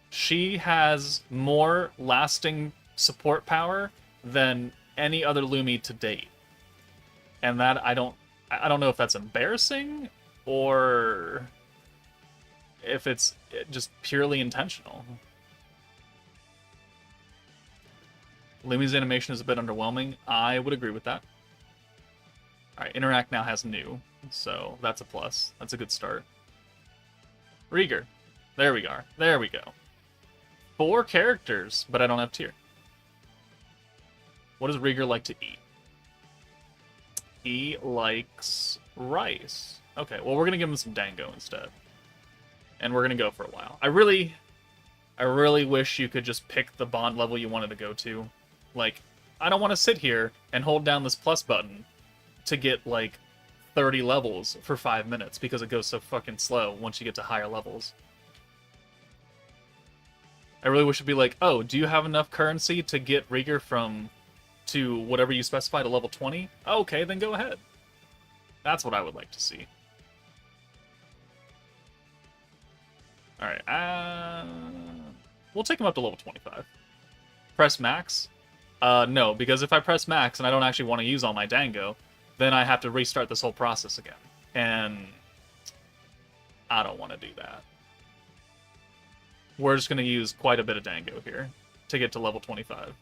She has more lasting support power than any other Lumi to date. And that I don't know if that's embarrassing or if it's just purely intentional. Lumi's animation is a bit underwhelming. I would agree with that. Alright, Interact now has new, so that's a plus. That's a good start. Rieger. There we are. There we go. 4 characters, but I don't have tier. What does Rieger like to eat? He likes rice. Okay, well, we're going to give him some dango instead. And we're going to go for a while. I really wish you could just pick the bond level you wanted to go to. Like, I don't want to sit here and hold down this plus button to get, like, 30 levels for 5 minutes because it goes so fucking slow once you get to higher levels. I really wish it'd be like, oh, do you have enough currency to get Rieger to whatever you specify to level 20? Oh, okay, then go ahead. That's what I would like to see. Alright, we'll take him up to level 25. Press max? No, because if I press max and I don't actually want to use all my dango, then I have to restart this whole process again. And I don't want to do that. We're just going to use quite a bit of dango here to get to level 25.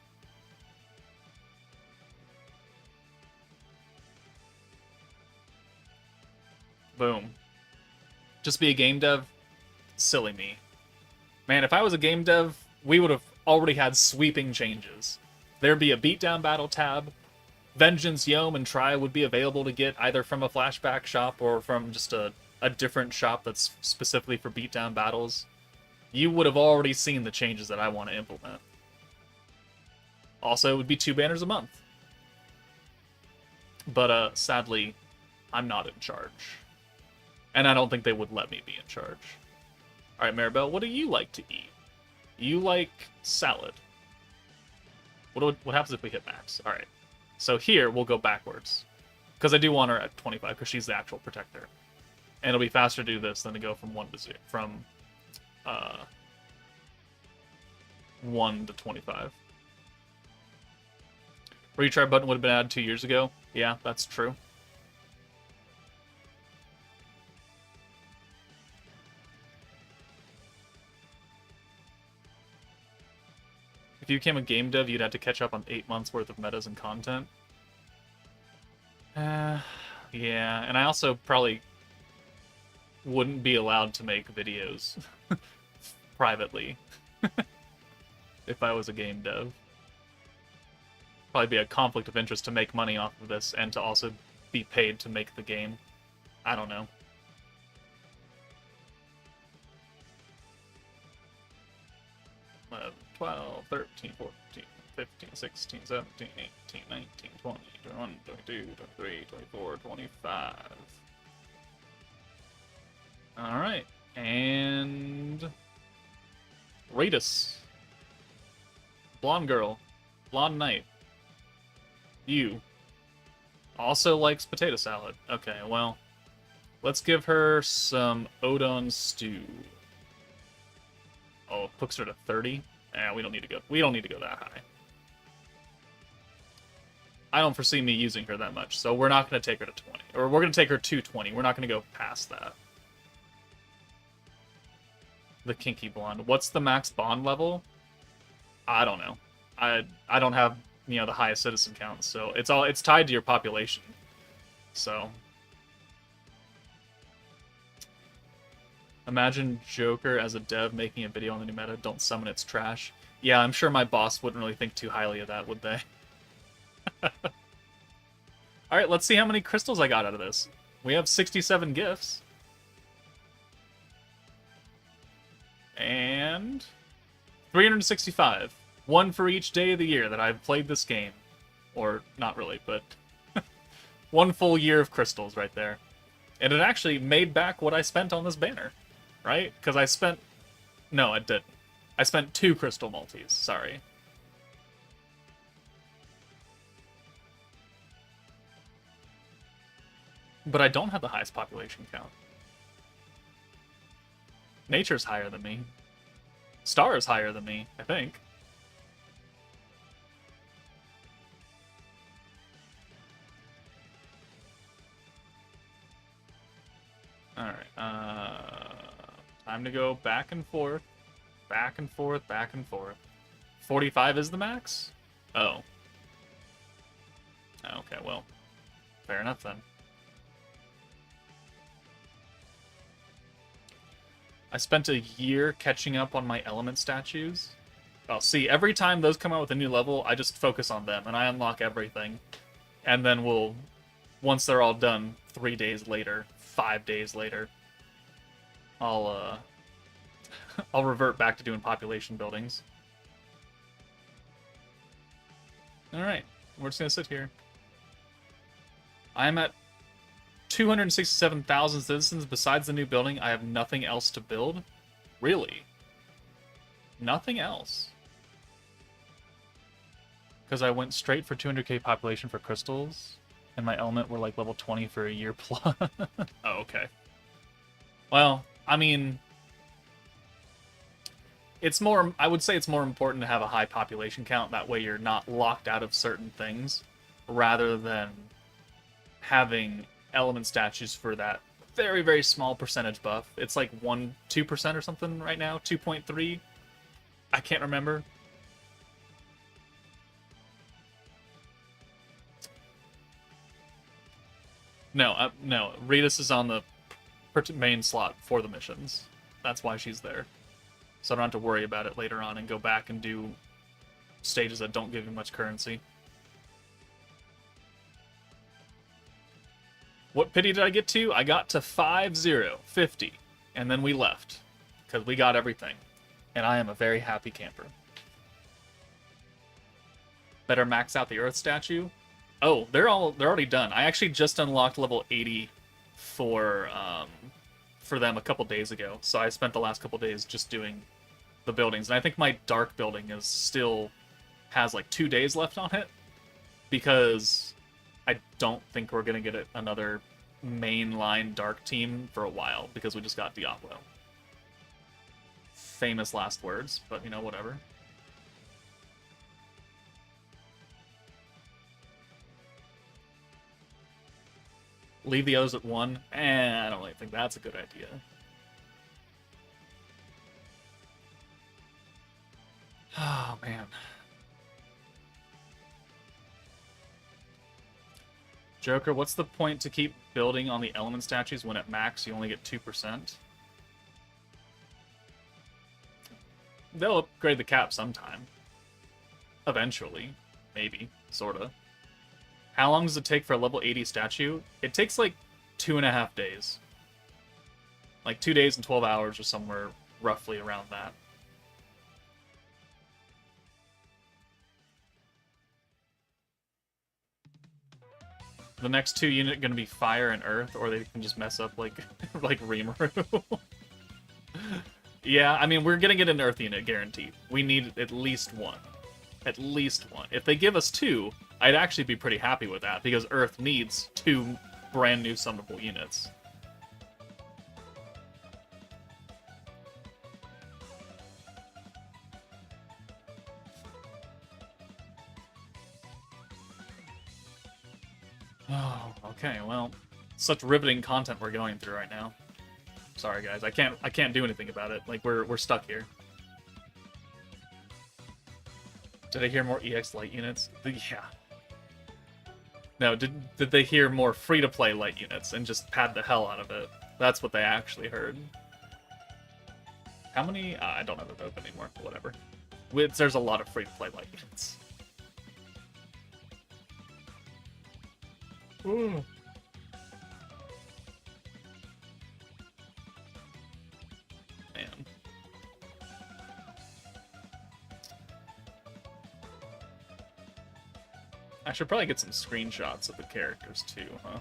Boom. Just be a game dev? Silly me. Man, if I was a game dev, we would have already had sweeping changes. There'd be a Beatdown battle tab. Vengeance, Yom, and Try would be available to get either from a flashback shop or from just a different shop that's specifically for Beatdown battles. You would have already seen the changes that I want to implement. Also, it would be 2 banners a month. But, sadly, I'm not in charge. And I don't think they would let me be in charge. Alright, MARIBEL, what do you like to eat? You like salad. What happens if we hit max? Alright. So here, we'll go backwards. Because I do want her at 25, because she's the actual protector. And it'll be faster to do this than to go from 1 to 0. From 1 to 25. Retry button would have been added 2 years ago. Yeah, that's true. If you became a game dev, you'd have to catch up on 8 months worth of metas and content. Yeah, and I also probably wouldn't be allowed to make videos privately if I was a game dev. Probably be a conflict of interest to make money off of this and to also be paid to make the game. I don't know. Uh, 12, 13, 14, 15, 16, 17, 18, 19, 20, 21, 22, 23, 24, 25. Alright, and rate us. Blonde girl. Blonde knight. You also likes potato salad. Okay, well, let's give her some udon stew. Oh, puts her to 30. We don't need to go. We don't need to go that high. I don't foresee me using her that much, so we're not going to take her to 20. Or we're going to take her to 20. We're not going to go past that. The kinky blonde. What's the max bond level? I don't know. I don't have, you know, the highest citizen count, so it's tied to your population. So imagine Joker as a dev making a video on the new meta. Don't summon, it's trash. Yeah, I'm sure my boss wouldn't really think too highly of that, would they? Alright, let's see how many crystals I got out of this. We have 67 gifts. And 365. One for each day of the year that I've played this game. Or, not really, but one full year of crystals right there. And it actually made back what I spent on this banner. Right? Because I spent... No, I didn't. I spent 2 crystal multis. Sorry. But I don't have the highest population count. Nature's higher than me. Star is higher than me, I think. Alright, time to go back and forth. Back and forth, back and forth. 45 is the max? Oh. Okay, well. Fair enough then. I spent a year catching up on my element statues. Oh, see, every time those come out with a new level, I just focus on them, and I unlock everything. And then we'll, once they're all done, 3 days later, 5 days later, I'll revert back to doing population buildings. Alright, we're just gonna sit here. I'm at 267,000 citizens. Besides the new building, I have nothing else to build? Really? Nothing else? Because I went straight for 200k population for crystals, and my element were like level 20 for a year plus. Oh, okay. Well, I mean... It's more... I would say it's more important to have a high population count. That way you're not locked out of certain things, rather than having element statues for that very, very small percentage buff. It's like 2% or something right now, 2.3. I can't remember. No, no. Ritas is on the main slot for the missions. That's why she's there. So I don't have to worry about it later on and go back and do stages that don't give you much currency. What pity did I get to? I got to 50, and then we left, because we got everything, and I am a very happy camper. Better max out the Earth statue. Oh, they're already done. I actually just unlocked level 80 for them a couple days ago, so I spent the last couple days just doing the buildings, and I think my dark building is still has like 2 days left on it, because I don't think we're going to get another mainline dark team for a while, because we just got Diablo. Famous last words, but, you know, whatever. Leave the others at 1? I don't really think that's a good idea. Oh, man. Joker, what's the point to keep building on the element statues when at max you only get 2%? They'll upgrade the cap sometime. Eventually. Maybe. Sorta. How long does it take for a level 80 statue? It takes like 2.5 days. Like 2 days and 12 hours or somewhere roughly around that. The next 2 unit gonna be fire and earth, or they can just mess up like like Rimuru. Yeah, I mean, we're gonna get an earth unit guaranteed. We need at least 1. At least 1. If they give us 2, I'd actually be pretty happy with that, because Earth needs 2 brand new summonable units. Oh, okay, well, such riveting content we're going through right now. Sorry guys, I can't do anything about it. Like, we're stuck here. Did I hear more EX light units? Yeah. No, did they hear more free-to-play light units and just pad the hell out of it? That's what they actually heard. How many? I don't have it open anymore. Whatever. There's a lot of free-to-play light units. Ooh. Man. I should probably get some screenshots of the characters too, huh?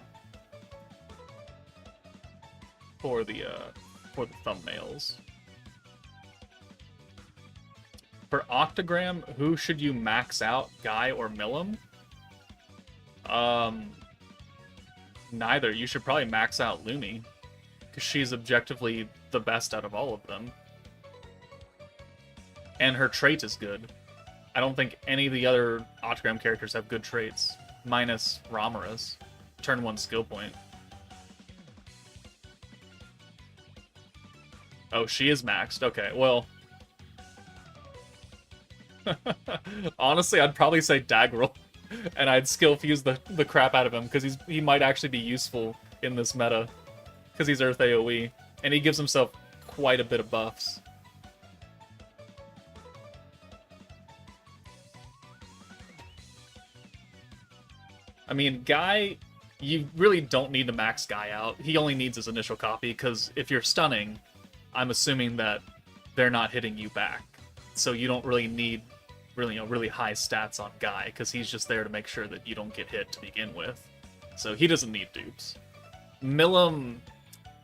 For the thumbnails. For Octagram, who should you max out, Guy or Milim? Neither. You should probably max out Lumi, because she's objectively the best out of all of them. And her trait is good. I don't think any of the other Octagram characters have good traits, minus Ramara's turn 1 skill point. Oh, she is maxed. Okay, well... honestly, I'd probably say Daggerel, and I'd skill fuse the crap out of him, because he might actually be useful in this meta, because he's Earth AoE, and he gives himself quite a bit of buffs. I mean, Guy, you really don't need to max Guy out. He only needs his initial copy, because if you're stunning, I'm assuming that they're not hitting you back. So you don't really need really high stats on Guy, because he's just there to make sure that you don't get hit to begin with. So he doesn't need dupes. Milim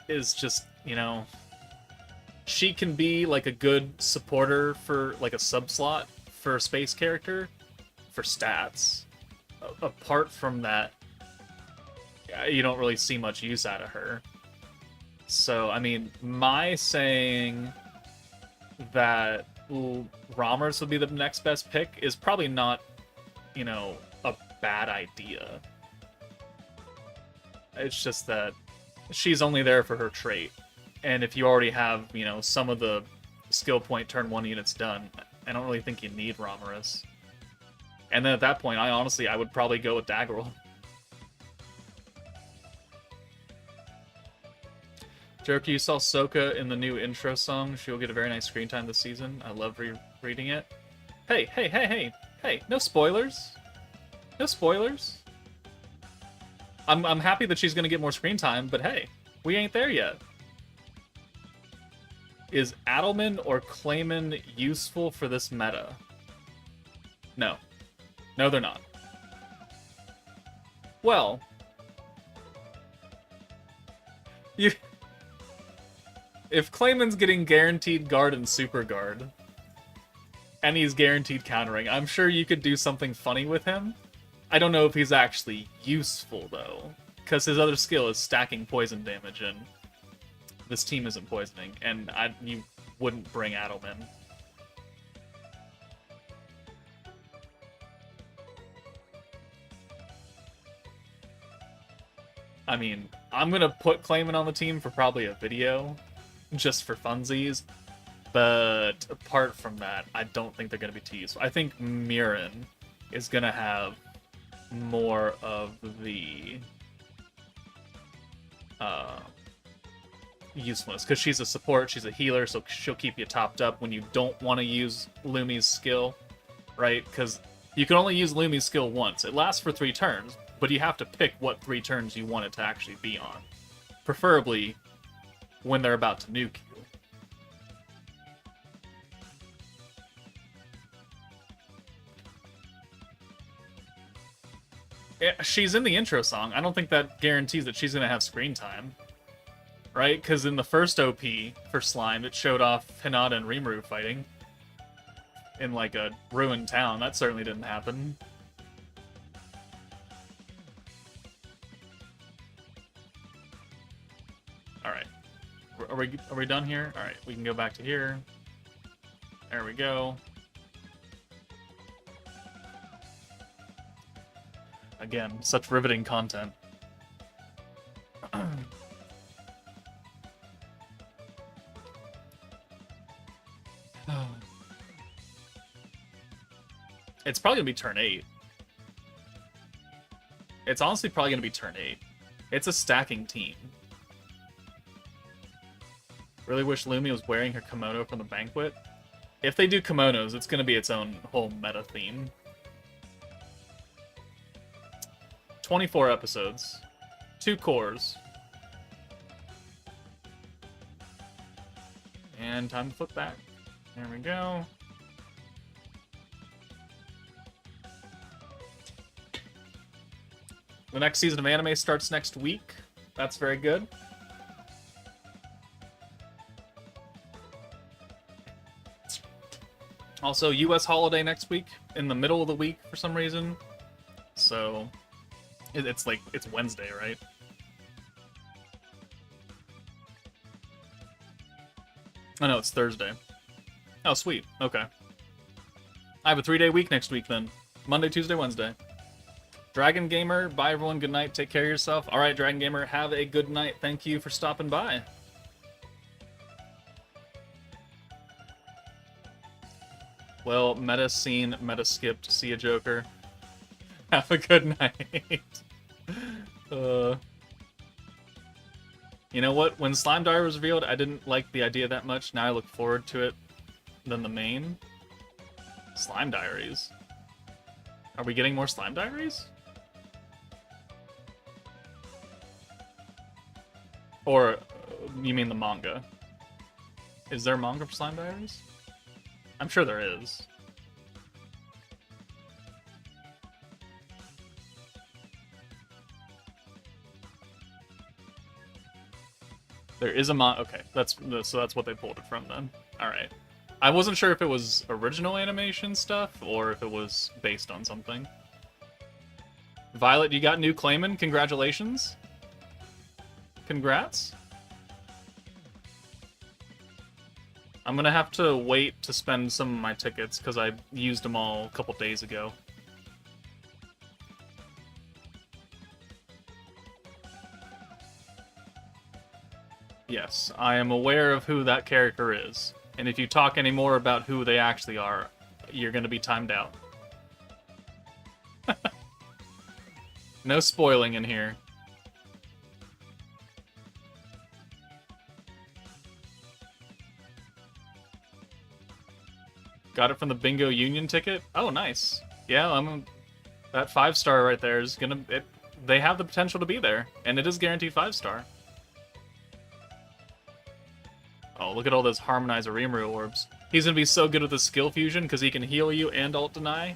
is just, she can be like a good supporter for like a sub-slot for a space character for stats. Apart from that, you don't really see much use out of her. So, I mean, my saying that Ramers would be the next best pick is probably not, a bad idea. It's just that she's only there for her trait. And if you already have, some of the skill point turn 1 units done, I don't really think you need Ramers. And then at that point, I would probably go with Daggerel. Joker, you saw Sokka in the new intro song. She'll get a very nice screen time this season. I love reading it. Hey, no spoilers. No spoilers. I'm happy that she's gonna get more screen time, but hey, we ain't there yet. Is Adelman or Clayman useful for this meta? No. No, they're not. Well, if Clayman's getting guaranteed guard and super guard, and he's guaranteed countering, I'm sure you could do something funny with him. I don't know if he's actually useful, though, because his other skill is stacking poison damage, and this team isn't poisoning, and you wouldn't bring Adelman. I mean, I'm gonna put Clayman on the team for probably a video, just for funsies, but apart from that, I don't think they're gonna be too useful. I think Mirren is gonna have more of the usefulness, because she's a support, she's a healer, so she'll keep you topped up when you don't want to use Lumi's skill, right? Because you can only use Lumi's skill once. It lasts for 3 turns, but you have to pick what 3 turns you want it to actually be on. Preferably when they're about to nuke you. Yeah, she's in the intro song. I don't think that guarantees that she's going to have screen time. Right? Because in the first OP for Slime, it showed off Hinata and Rimuru fighting in like a ruined town. That certainly didn't happen. we done here? All right, we can go back to here. There we go. Again, such riveting content. It's probably gonna be turn 8. It's honestly probably gonna be turn 8. It's a stacking team. Really wish Lumi was wearing her kimono from the banquet. If they do kimonos, it's gonna be its own whole meta theme. 24 episodes. 2 cores. And time to flip back. There we go. The next season of anime starts next week. That's very good. Also, US holiday next week, in the middle of the week for some reason. So, it's Wednesday, right? Oh no, it's Thursday. Oh, sweet. Okay. I have a 3-day week next week then. Monday, Tuesday, Wednesday. Dragon Gamer, bye everyone, good night, take care of yourself. Alright, Dragon Gamer, have a good night. Thank you for stopping by. Well, meta seen, meta skipped, see ya Joker. Have a good night. You know what? When Slime Diary was revealed, I didn't like the idea that much. Now I look forward to it than the main. Slime Diaries. Are we getting more Slime Diaries? Or, you mean the manga? Is there manga for Slime Diaries? I'm sure there is. There is a okay, so that's what they pulled it from then. Alright. I wasn't sure if it was original animation stuff, or if it was based on something. Violet, you got new Clayman? Congratulations. Congrats. I'm gonna have to wait to spend some of my tickets, because I used them all a couple days ago. Yes, I am aware of who that character is. And if you talk any more about who they actually are, you're gonna be timed out. No spoiling in here. Got it from the Bingo Union ticket? Oh, nice. Yeah, that 5-star right there is gonna... they have the potential to be there, and it is guaranteed 5-star. Oh, look at all those Harmonizer Rimuru orbs. He's gonna be so good with his skill fusion, because he can heal you and ult deny.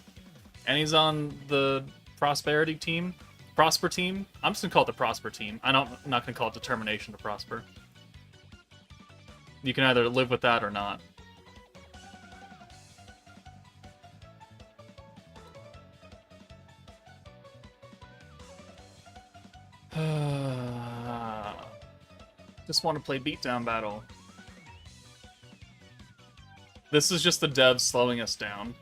And he's on the Prosperity team. Prosper team? I'm just gonna call it the Prosper team. I'm not gonna call it Determination to Prosper. You can either live with that or not. Just want to play Beatdown Battle. This is just the devs slowing us down,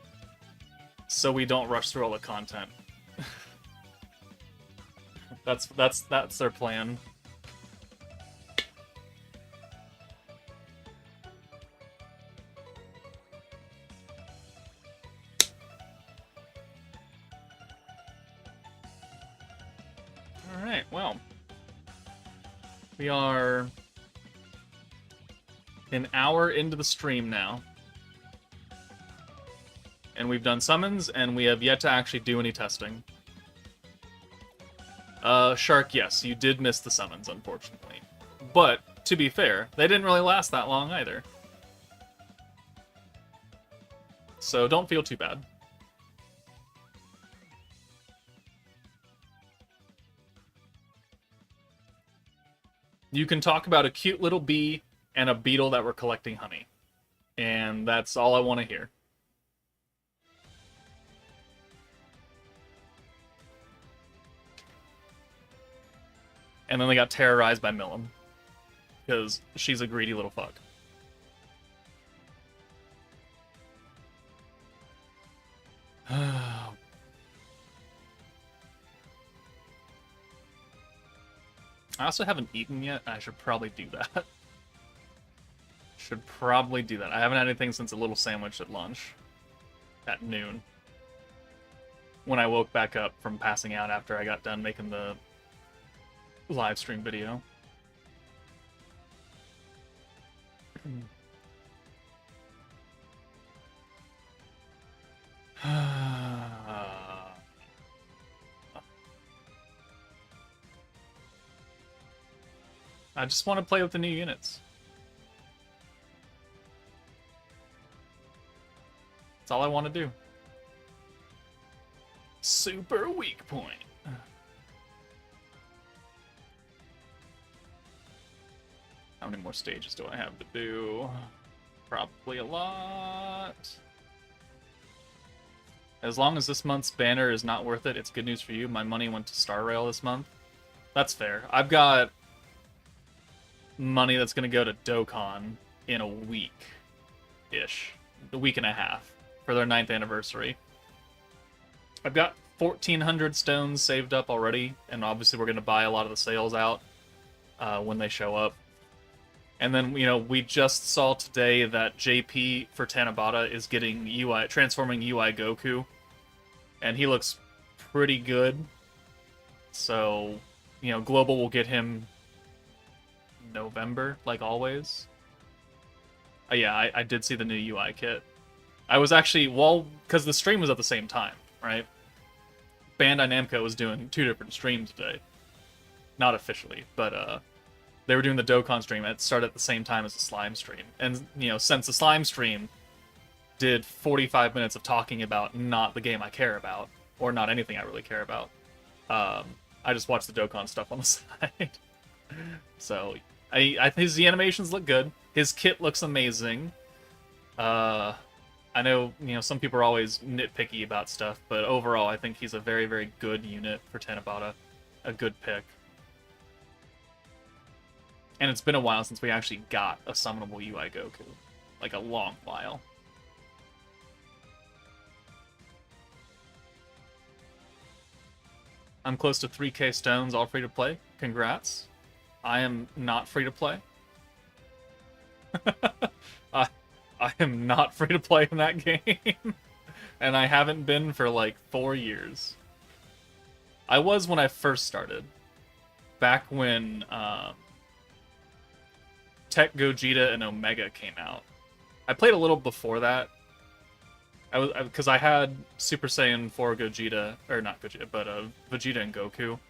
so we don't rush through all the content. That's their plan. All right, well, we are an hour into the stream now. And we've done summons, and we have yet to actually do any testing. Shark, yes, you did miss the summons, unfortunately. But, to be fair, they didn't really last that long either. So don't feel too bad. You can talk about a cute little bee and a beetle that were collecting honey. And that's all I want to hear. And then they got terrorized by Millum. because she's a greedy little fuck. I also haven't eaten yet. I should probably do that. Should probably do that. I haven't had anything since a little sandwich at lunch. At noon. When I woke back up from passing out after I got done making the live stream video. I just want to play with the new units. That's all I want to do. Super weak point. How many more stages do I have to do? Probably a lot. As long as this month's banner is not worth it, it's good news for you. My money went to Star Rail this month. That's fair. I've got money that's going to go to Dokkan in a week-ish. A week and a half for their 9th anniversary. I've got 1,400 stones saved up already, and obviously we're going to buy a lot of the sales out when they show up. And then, you know, we just saw today that JP for Tanabata is getting UI, transforming UI Goku, and he looks pretty good. So, you know, Global will get him November, like always. Yeah, I did see the new UI kit. I was actually, well, because the stream was at the same time, right? Bandai Namco was doing 2 different streams today. Not officially, but they were doing the Dokkan stream. It started at the same time as the Slime stream. And, you know, since the Slime stream did 45 minutes of talking about not the game I care about, or not anything I really care about, I just watched the Dokkan stuff on the side. So, his animations look good. His kit looks amazing. I know, you know, some people are always nitpicky about stuff, but overall, I think he's a very, very good unit for Tanabata. A good pick. And it's been a while since we actually got a summonable UI Goku. Like, a long while. I'm close to 3k stones, all free to play. Congrats. I am not free to play. I am not free to play in that game. And I haven't been for like 4 years. I was when I first started. Back when Tech Gogeta and Omega came out. I played a little before that. Because I had Super Saiyan 4 Gogeta, or not Gogeta, but Vegeta and Goku.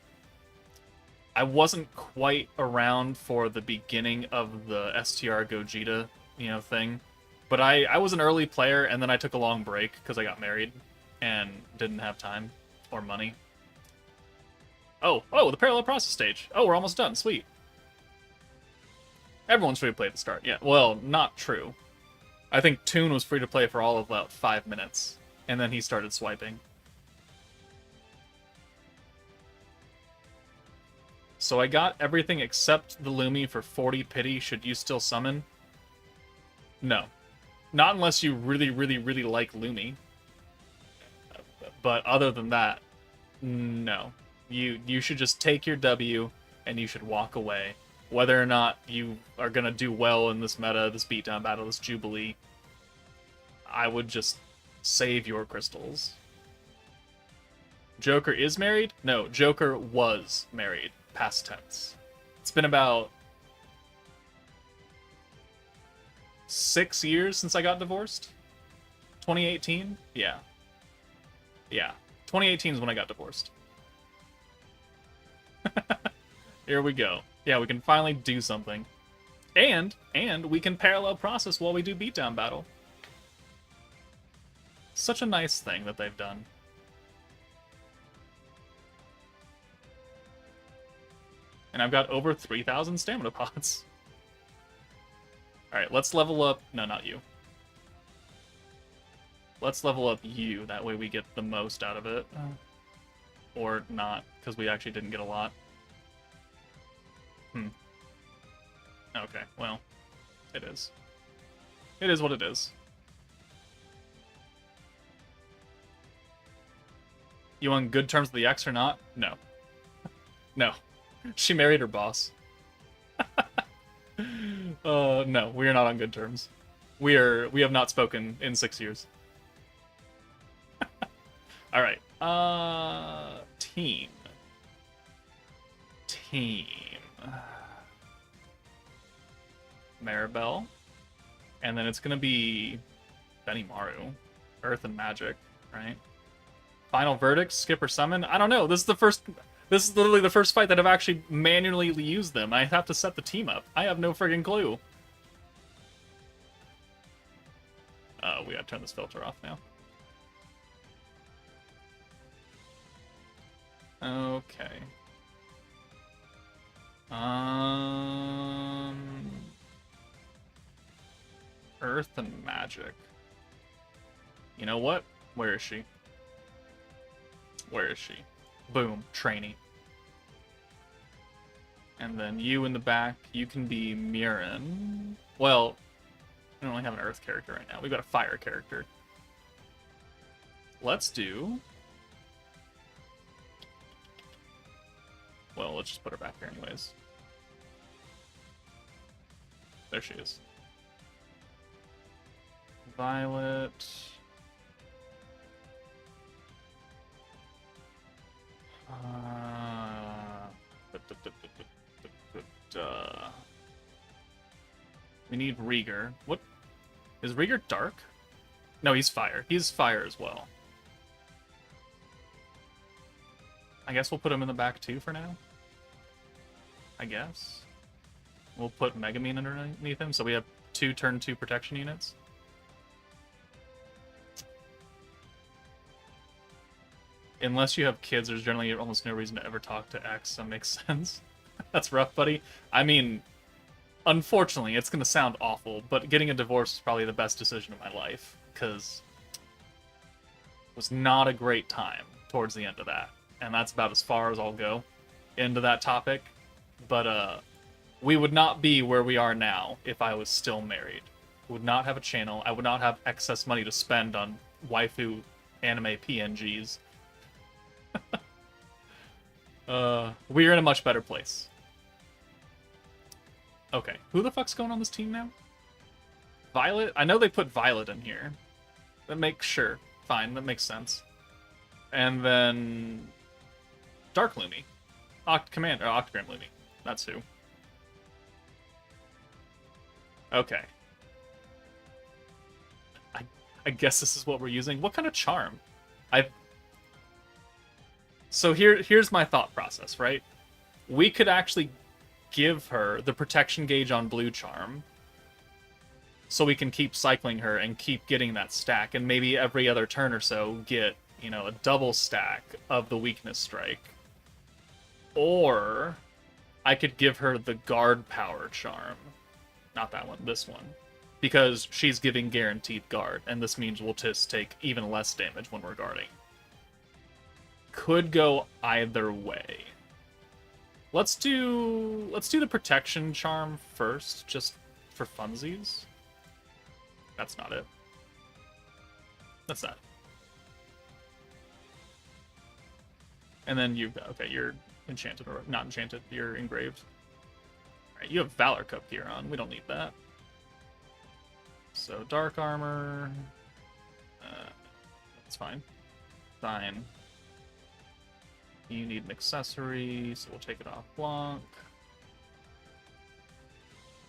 I wasn't quite around for the beginning of the STR Gogeta, you know, thing. But I was an early player, and then I took a long break because I got married and didn't have time or money. Oh, the parallel process stage. Oh, we're almost done. Sweet. Everyone's free to play at the start. Yeah, well, not true. I think Toon was free to play for all of about 5 minutes, and then he started swiping. So I got everything except the Lumi for 40 pity. Should you still summon? No. Not unless you really, really, really like Lumi. But other than that, no. You should just take your W, and you should walk away. Whether or not you are going to do well in this meta, this beatdown battle, this Jubilee, I would just save your crystals. Joker is married? No, Joker was married. Past tense. It's been about 6 years since I got divorced. 2018? Yeah. Yeah. 2018 is when I got divorced. Here we go. Yeah, we can finally do something. And we can parallel process while we do beatdown battle. Such a nice thing that they've done. And I've got over 3,000 stamina pots. Alright, let's level up... No, not you. Let's level up you, that way we get the most out of it. Or not, because we actually didn't get a lot. Okay, well, it is. It is what it is. You on good terms with the ex or not? No. No. She married her boss. No, we are not on good terms. We have not spoken in 6 years. Alright. Team. Maribel. And then it's gonna be Benimaru. Earth and Magic, right? Final verdict, skip or summon? I don't know. This is literally the first fight that I've actually manually used them. I have to set the team up. I have no friggin' clue. We gotta turn this filter off now. Okay. Earth and Magic. You know what? Where is she? Where is she? Boom, trainee. And then you in the back, you can be Mirren. Well, we don't only have an Earth character right now. We've got a Fire character. Let's do... Well, let's just put her back here anyways. There she is. Violet. We need Rieger. What? Is Rieger dark? No, he's fire. He's fire as well. I guess we'll put him in the back too for now. I guess. We'll put Megamine underneath him, so we have 2 turn 2 protection units. Unless you have kids, there's generally almost no reason to ever talk to X. That makes sense. That's rough, buddy. I mean, unfortunately, it's going to sound awful, but getting a divorce is probably the best decision of my life, because it was not a great time towards the end of that. And that's about as far as I'll go into that topic. But we would not be where we are now if I was still married. I would not have a channel. I would not have excess money to spend on waifu anime PNGs. We're in a much better place. Okay, who the fuck's going on this team now? Violet? I know they put Violet in here. That makes sure. Fine, that makes sense. And then Dark Lumi. Octagram Lumi. That's who. Okay. I guess this is what we're using. What kind of charm? So here's my thought process, right? We could actually give her the protection gauge on blue charm, so we can keep cycling her and keep getting that stack, and maybe every other turn or so get, you know, a double stack of the weakness strike. Or I could give her the guard power charm. Not that one, this one. Because she's giving guaranteed guard, and this means we'll just take even less damage when we're guarding. Could go either way. Let's do the protection charm first, just for funsies. That's not it. That's that. And then you're enchanted, or not enchanted, you're engraved. Alright, you have Valor Cup gear on, we don't need that. So dark armor, that's fine. Fine. You need an accessory, so we'll take it off Blanc.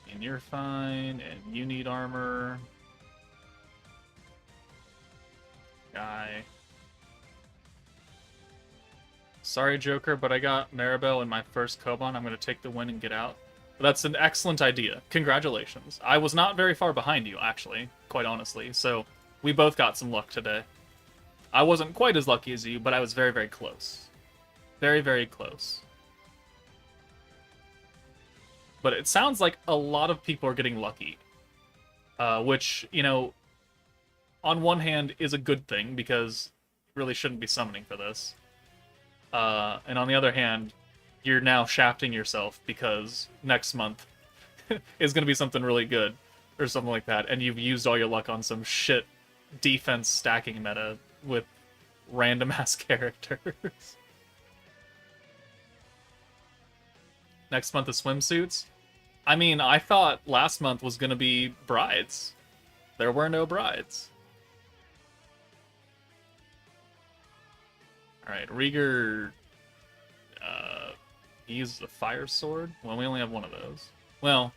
And you're fine, and you need armor. Guy. Sorry, Joker, but I got Maribel in my first Koban. I'm going to take the win and get out. That's an excellent idea. Congratulations. I was not very far behind you, actually, quite honestly, so we both got some luck today. I wasn't quite as lucky as you, but I was very, very close. Very, very close. But it sounds like a lot of people are getting lucky. Which, you know, on one hand is a good thing, because you really shouldn't be summoning for this. And on the other hand, you're now shafting yourself, because next month is gonna be something really good or something like that, and you've used all your luck on some shit defense stacking meta with random ass characters. Next month is swimsuits. I mean, I thought last month was gonna be brides. There were no brides. Alright, Rieger... he uses a fire sword? Well, we only have one of those. Well,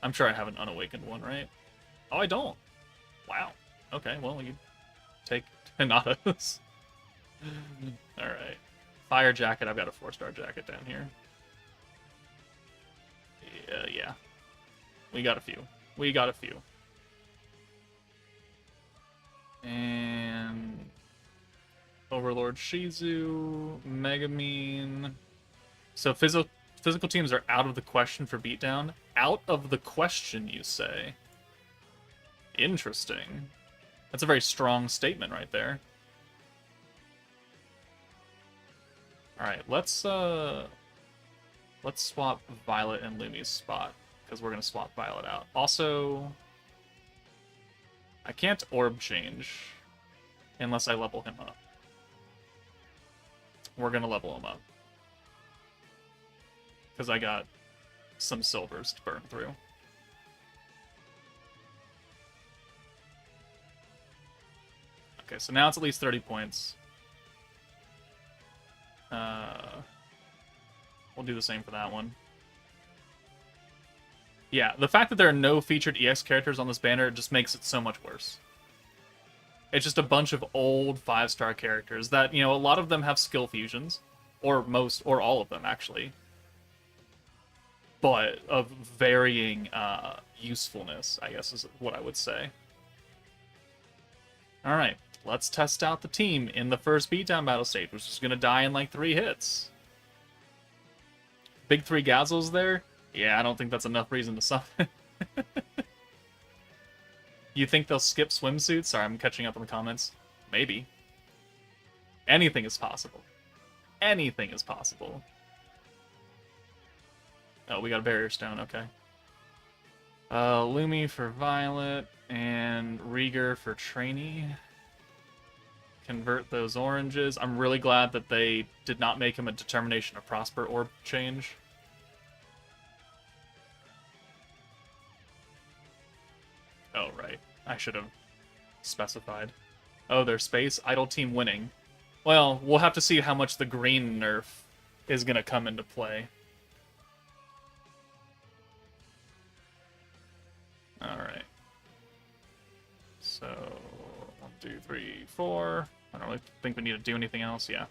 I'm sure I have an unawakened one, right? Oh, I don't. Wow. Okay, well, you take Hinata's. Alright. Fire jacket, I've got a 4-star jacket down here. Yeah. We got a few. And... Overlord Shizu, Megamine. So physical teams are out of the question for Beatdown. Out of the question, you say? Interesting. That's a very strong statement right there. Alright, let's swap Violet and Lumi's spot, because we're going to swap Violet out. Also, I can't orb change unless I level him up. We're going to level him up. Because I got some silvers to burn through. Okay, so now it's at least 30 points. We'll do the same for that one. Yeah, the fact that there are no featured EX characters on this banner just makes it so much worse. It's just a bunch of old 5-star characters that, you know, a lot of them have skill fusions. Or most, or all of them, actually. But of varying usefulness, I guess is what I would say. Alright, let's test out the team in the first Beatdown battle stage, which is going to die in like 3 hits. Big 3 Gazels there? Yeah, I don't think that's enough reason to summon. You think they'll skip swimsuits? Sorry, I'm catching up on the comments. Maybe. Anything is possible. Anything is possible. Oh, we got a barrier stone, okay. Lumi for Violet, and Rieger for Trainee. Convert those oranges. I'm really glad that they did not make him a Determination of Prosper orb change. Oh, right. I should have specified. Oh, their space. Idle team winning. Well, we'll have to see how much the green nerf is going to come into play. Alright. So, 1, 2, 3, 4. I don't really think we need to do anything else, yeah.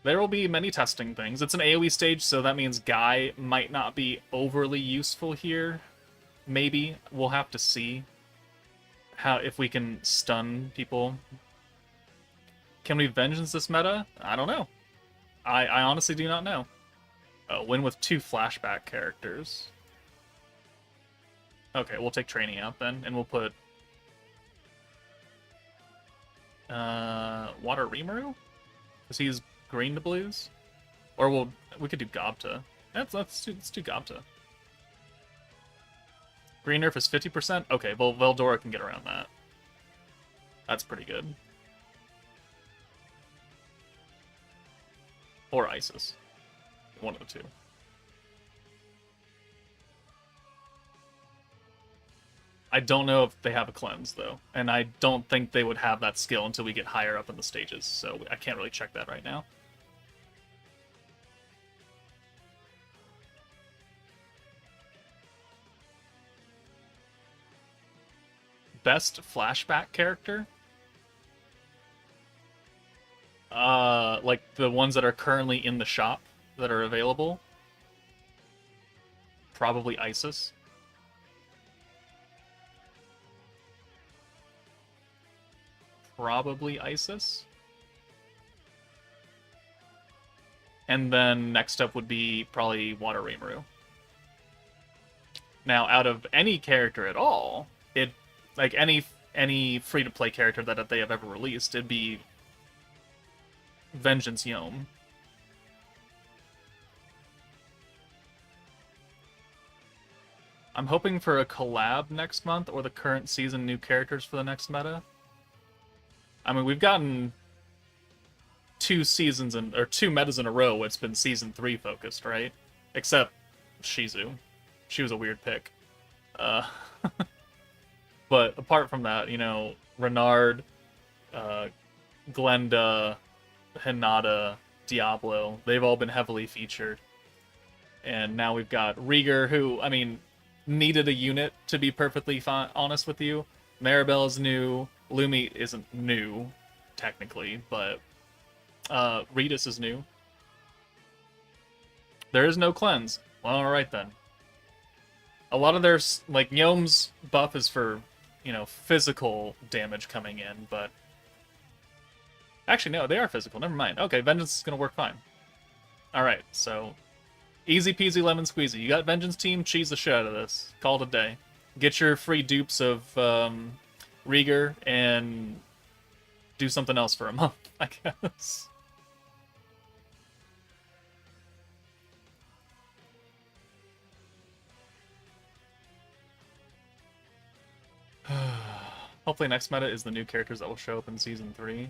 There will be many testing things. It's an AoE stage, so that means Guy might not be overly useful here. Maybe. We'll have to see how if we can stun people. Can we Vengeance this meta? I don't know. I honestly do not know. Oh, win with 2 flashback characters. Okay, we'll take Trainee out then, and we'll put... Water Rimuru? Because he's green to blues? Or we could do Gobta. Let's do Gobta. Green nerf is 50%? Okay, well, Veldora can get around that. That's pretty good. Or Isis. One of the two. I don't know if they have a cleanse, though. And I don't think they would have that skill until we get higher up in the stages, so I can't really check that right now. Best flashback character? Like the ones that are currently in the shop that are available? Probably Isis. Probably Isis. And then next up would be probably Water Rimuru. Now, out of any character at all, like any free-to-play character that they have ever released, it'd be Vengeance Yome. I'm hoping for a collab next month or the current season new characters for the next meta. I mean, we've gotten 2 metas in a row. It's been season 3 focused, right? Except Shizu. She was a weird pick. But apart from that, you know, Renard, Glenda, Hinata, Diablo, they've all been heavily featured. And now we've got Rieger, who, I mean, needed a unit, to be perfectly honest with you. Maribel is new. Lumi isn't new, technically, but Ritus is new. There is no cleanse. Well, alright then. A lot of their, like, Gnome's buff is for, you know, physical damage coming in, but... Actually, no, they are physical. Never mind. Okay, Vengeance is going to work fine. Alright, so... Easy peasy lemon squeezy. You got Vengeance team, cheese the shit out of this. Call it a day. Get your free dupes of Rieger and do something else for a month, I guess. Hopefully next meta is the new characters that will show up in Season 3.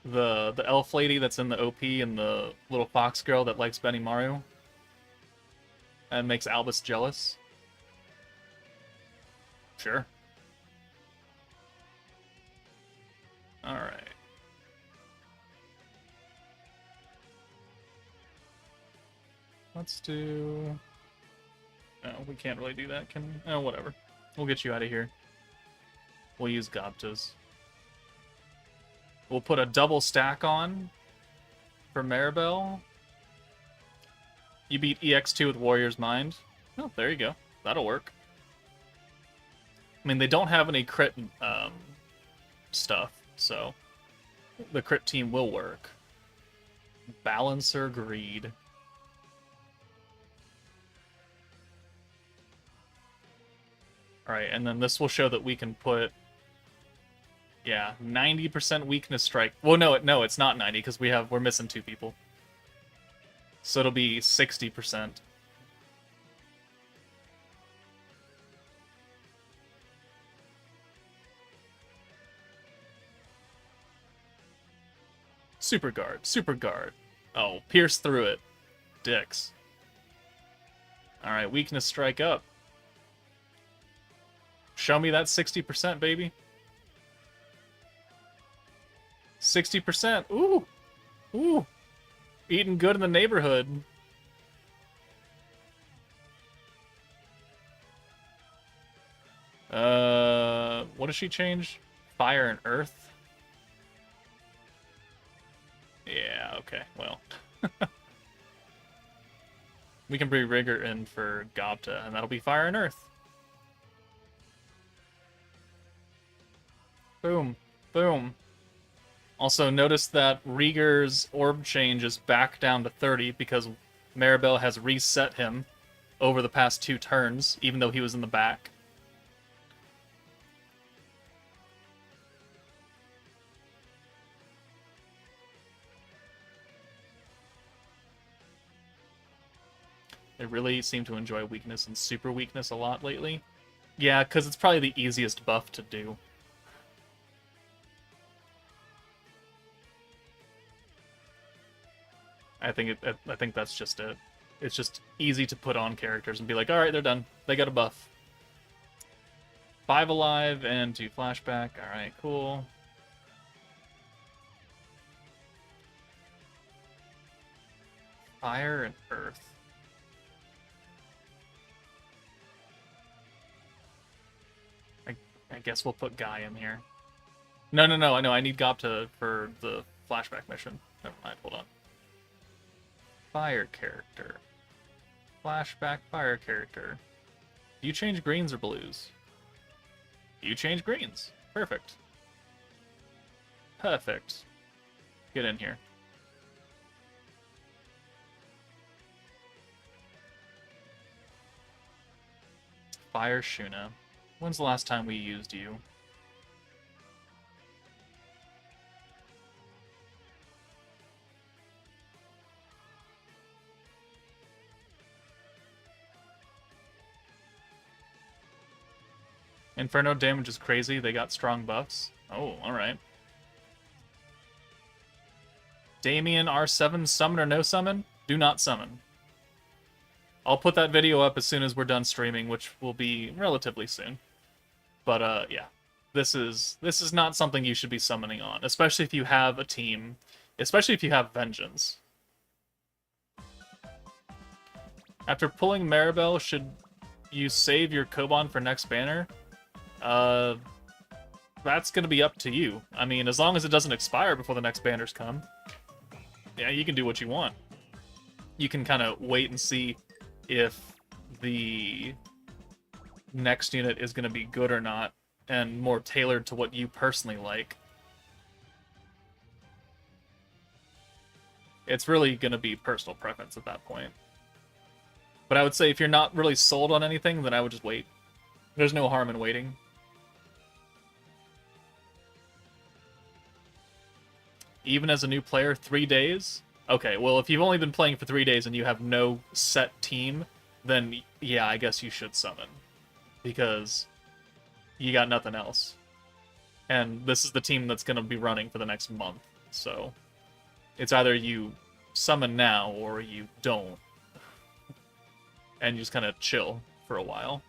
The elf lady that's in the OP and the little fox girl that likes Benimaru and makes Albus jealous. Sure. Alright. Let's do... No, we can't really do that, can we? Oh, whatever. We'll get you out of here. We'll use Gobtas. We'll put a double stack on for Maribel. You beat EX2 with Warrior's Mind. Oh, there you go. That'll work. I mean, they don't have any crit stuff, so the crit team will work. Balancer Greed. Alright, and then this will show that we can put... Yeah, 90% weakness strike. Well, no, it's not 90 because we're missing 2 people. So it'll be 60%. Super guard. Oh, pierce through it. Dicks. Alright, weakness strike up. Show me that 60%, baby. 60%. Ooh. Ooh. Eating good in the neighborhood. What does she change? Fire and earth? Yeah, okay, well. We can bring Rigor in for Gobta, and that'll be fire and earth. Boom. Boom. Also, notice that Rieger's orb change is back down to 30 because Maribel has reset him over the past 2 turns, even though he was in the back. They really seem to enjoy weakness and super weakness a lot lately. Yeah, because it's probably the easiest buff to do. I think that's just it. It's just easy to put on characters and be like, alright, they're done. They got a buff. 5 alive and 2 flashback. Alright, cool. Fire and earth. I guess we'll put Guy in here. No, I need Gobta for the flashback mission. Never mind, hold on. Fire character. Flashback fire character. Do you change greens or blues? You change greens. Perfect. Perfect. Get in here. Fire Shuna. When's the last time we used you? Inferno damage is crazy. They got strong buffs. Oh, alright. Damien R7, summon or no summon? Do not summon. I'll put that video up as soon as we're done streaming, which will be relatively soon. But yeah, this is not something you should be summoning on, especially if you have a team, especially if you have Vengeance. After pulling MARIBEL, should you save your Koban for next banner? That's gonna be up to you. I mean, as long as it doesn't expire before the next banners come, yeah, you can do what you want. You can kind of wait and see if the next unit is going to be good or not, and more tailored to what you personally like. It's really going to be personal preference at that point. But I would say if you're not really sold on anything, then I would just wait. There's no harm in waiting. Even as a new player, 3 days? Okay, well, if you've only been playing for 3 days and you have no set team, then yeah, I guess you should summon. Because you got nothing else. And this is the team that's going to be running for the next month. So it's either you summon now or you don't. And you just kind of chill for a while.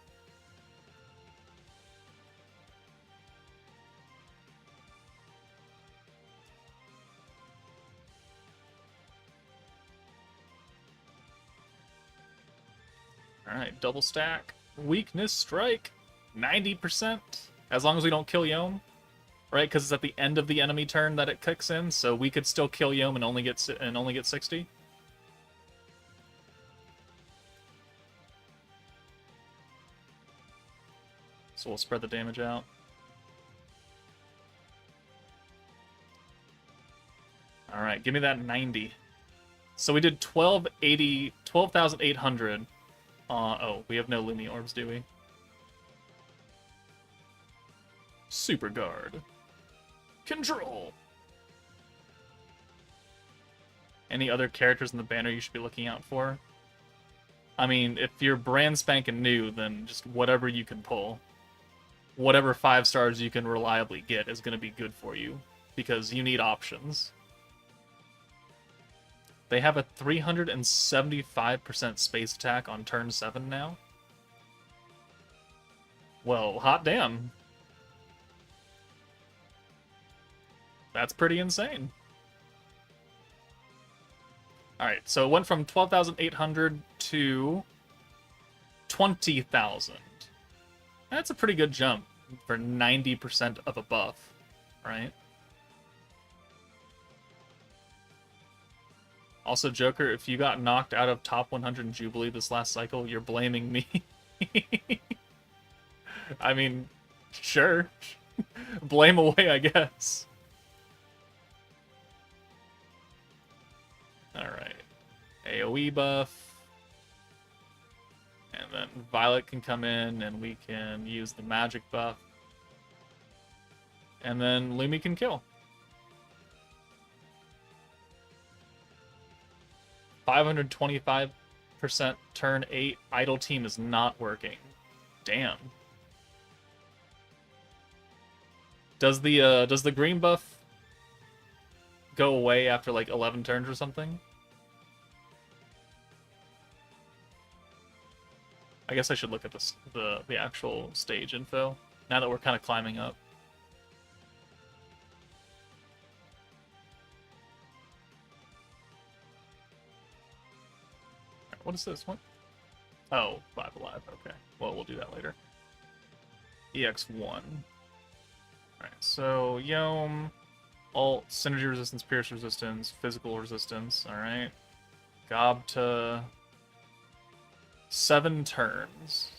Alright, double stack. Weakness strike. 90%. As long as we don't kill Yom. Right? Because it's at the end of the enemy turn that it kicks in, so we could still kill Yom and only get 60. So we'll spread the damage out. Alright, give me that 90. So we did 12,800. Oh, we have no Lumi orbs, do we? Super Guard. Control! Any other characters in the banner you should be looking out for? I mean, if you're brand spanking new, then just whatever you can pull. Whatever 5 stars you can reliably get is going to be good for you, because you need options. They have a 375% space attack on turn 7 now. Well, hot damn. That's pretty insane. Alright, so it went from 12,800 to 20,000. That's a pretty good jump for 90% of a buff, right? Also, Joker, if you got knocked out of top 100 in Jubilee this last cycle, you're blaming me. I mean, sure. Blame away, I guess. Alright. AoE buff. And then Violet can come in, and we can use the magic buff. And then Lumi can kill. 525% turn 8 idle team is not working. Damn. Does the green buff go away after like 11 turns or something? I guess I should look at the actual stage info now that we're kind of climbing up. What is this one? Oh, 5 alive. Okay. Well, we'll do that later. EX1. Alright, so Yom, ult, synergy resistance, pierce resistance, physical resistance. Alright. Gob to 7 turns.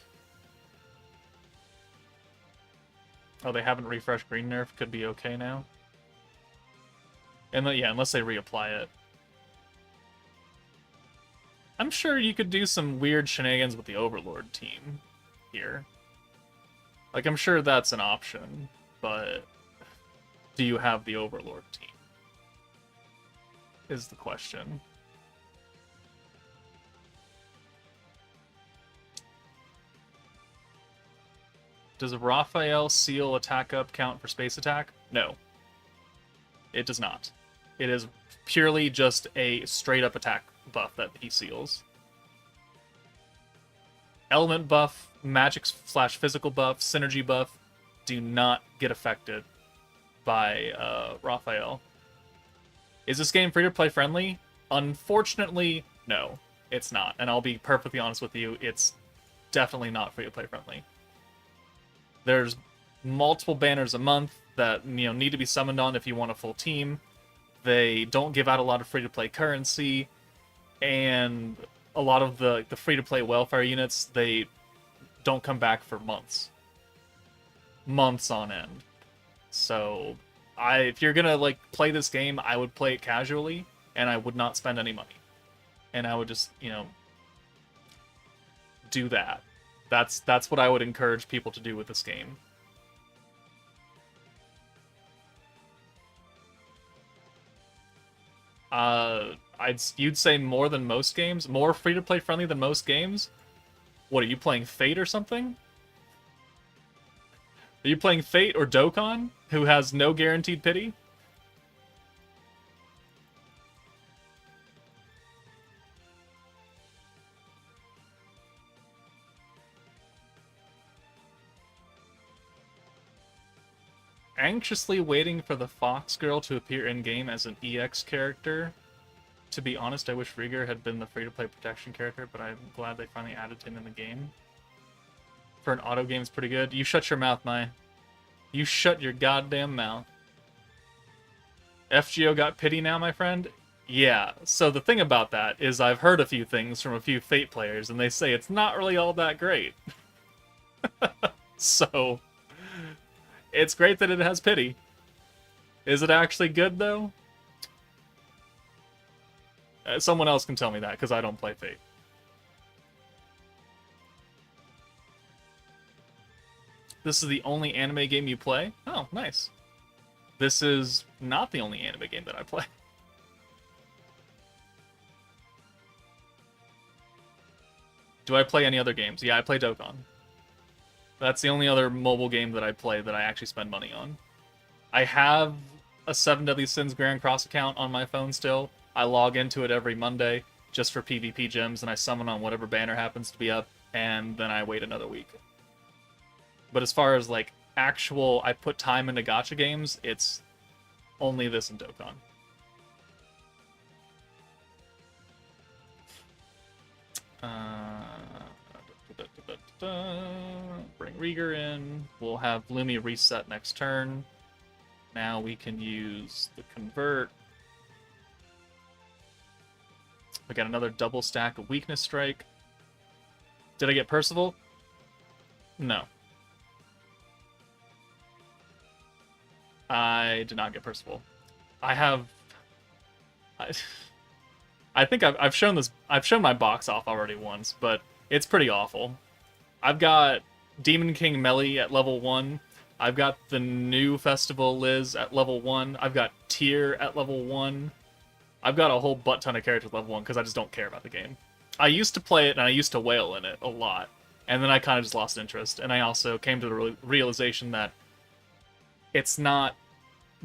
Oh, they haven't refreshed green nerf. Could be okay now. And then, yeah, unless they reapply it. I'm sure you could do some weird shenanigans with the Overlord team here. Like, I'm sure that's an option, but do you have the Overlord team? Is the question. Does Raphael seal attack up count for space attack? No. It does not. It is purely just a straight up attack buff that he seals. Element buff, magic / physical buff, synergy buff do not get affected by Raphael. Is this game free-to-play friendly? Unfortunately, no, it's not. And I'll be perfectly honest with you, it's definitely not free-to-play friendly. There's multiple banners a month that need to be summoned on if you want a full team. They don't give out a lot of free-to-play currency, and a lot of the free-to-play welfare units, they don't come back for months. Months on end. So, if you're gonna play this game, I would play it casually, and I would not spend any money. And I would just, do that. That's what I would encourage people to do with this game. You'd say more than most games? More free-to-play friendly than most games? What, are you playing Fate or something? Are you playing Fate or Dokkan, who has no guaranteed pity? Anxiously waiting for the Fox Girl to appear in-game as an EX character. To be honest, I wish Rieger had been the free-to-play protection character, but I'm glad they finally added him in the game. For an auto game, it's pretty good. You shut your mouth, Mai. You shut your goddamn mouth. FGO got pity now, my friend? Yeah, so the thing about that is I've heard a few things from a few Fate players, and they say it's not really all that great. So, it's great that it has pity. Is it actually good, though? Someone else can tell me that, because I don't play Fate. This is the only anime game you play? Oh, nice. This is not the only anime game that I play. Do I play any other games? Yeah, I play Dokkan. That's the only other mobile game that I play that I actually spend money on. I have a 7 Deadly Sins Grand Cross account on my phone still. I log into it every Monday just for PvP gems, and I summon on whatever banner happens to be up, and then I wait another week. But as far as, actual, I put time into gacha games, it's only this and Dokkan. Bring Rieger in. We'll have Lumi reset next turn. Now we can use the convert. We got another double stack of weakness strike. Did I get Percival? No. I did not get Percival. I think I've shown this. I've shown my box off already once, but it's pretty awful. I've got Demon King Melly at level 1. I've got the new Festival Liz at level 1. I've got Tyr at level 1. I've got a whole butt ton of characters at level 1 because I just don't care about the game. I used to play it and I used to wail in it a lot, and then I kind of just lost interest. And I also came to the realization that it's not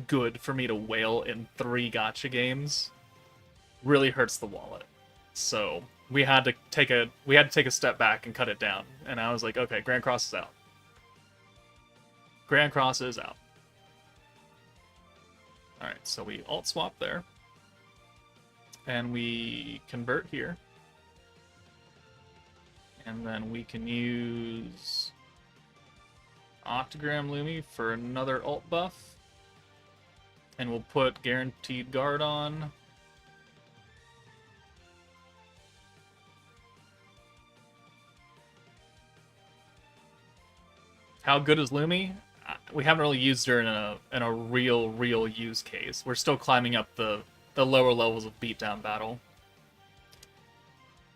good for me to wail in 3 gacha games. Really hurts the wallet. So we had to take a step back and cut it down. And I was like, okay, Grand Cross is out. Grand Cross is out. Alright, so we alt swap there. And we convert here. And then we can use Octagram Lumi for another alt buff. And we'll put Guaranteed Guard on. How good is Lumi? We haven't really used her in a real use case. We're still climbing up the lower levels of Beatdown battle.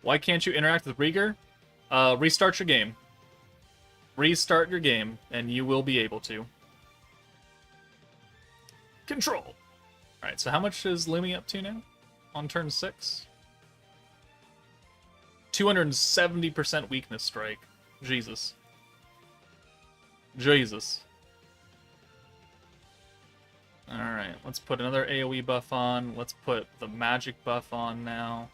Why can't you interact with Rieger? Restart your game. Restart your game, and you will be able to. Control! Alright, so how much is Lumi up to now? On turn 6? 270% weakness strike. Jesus. Jesus. Alright, let's put another AoE buff on. Let's put the magic buff on now.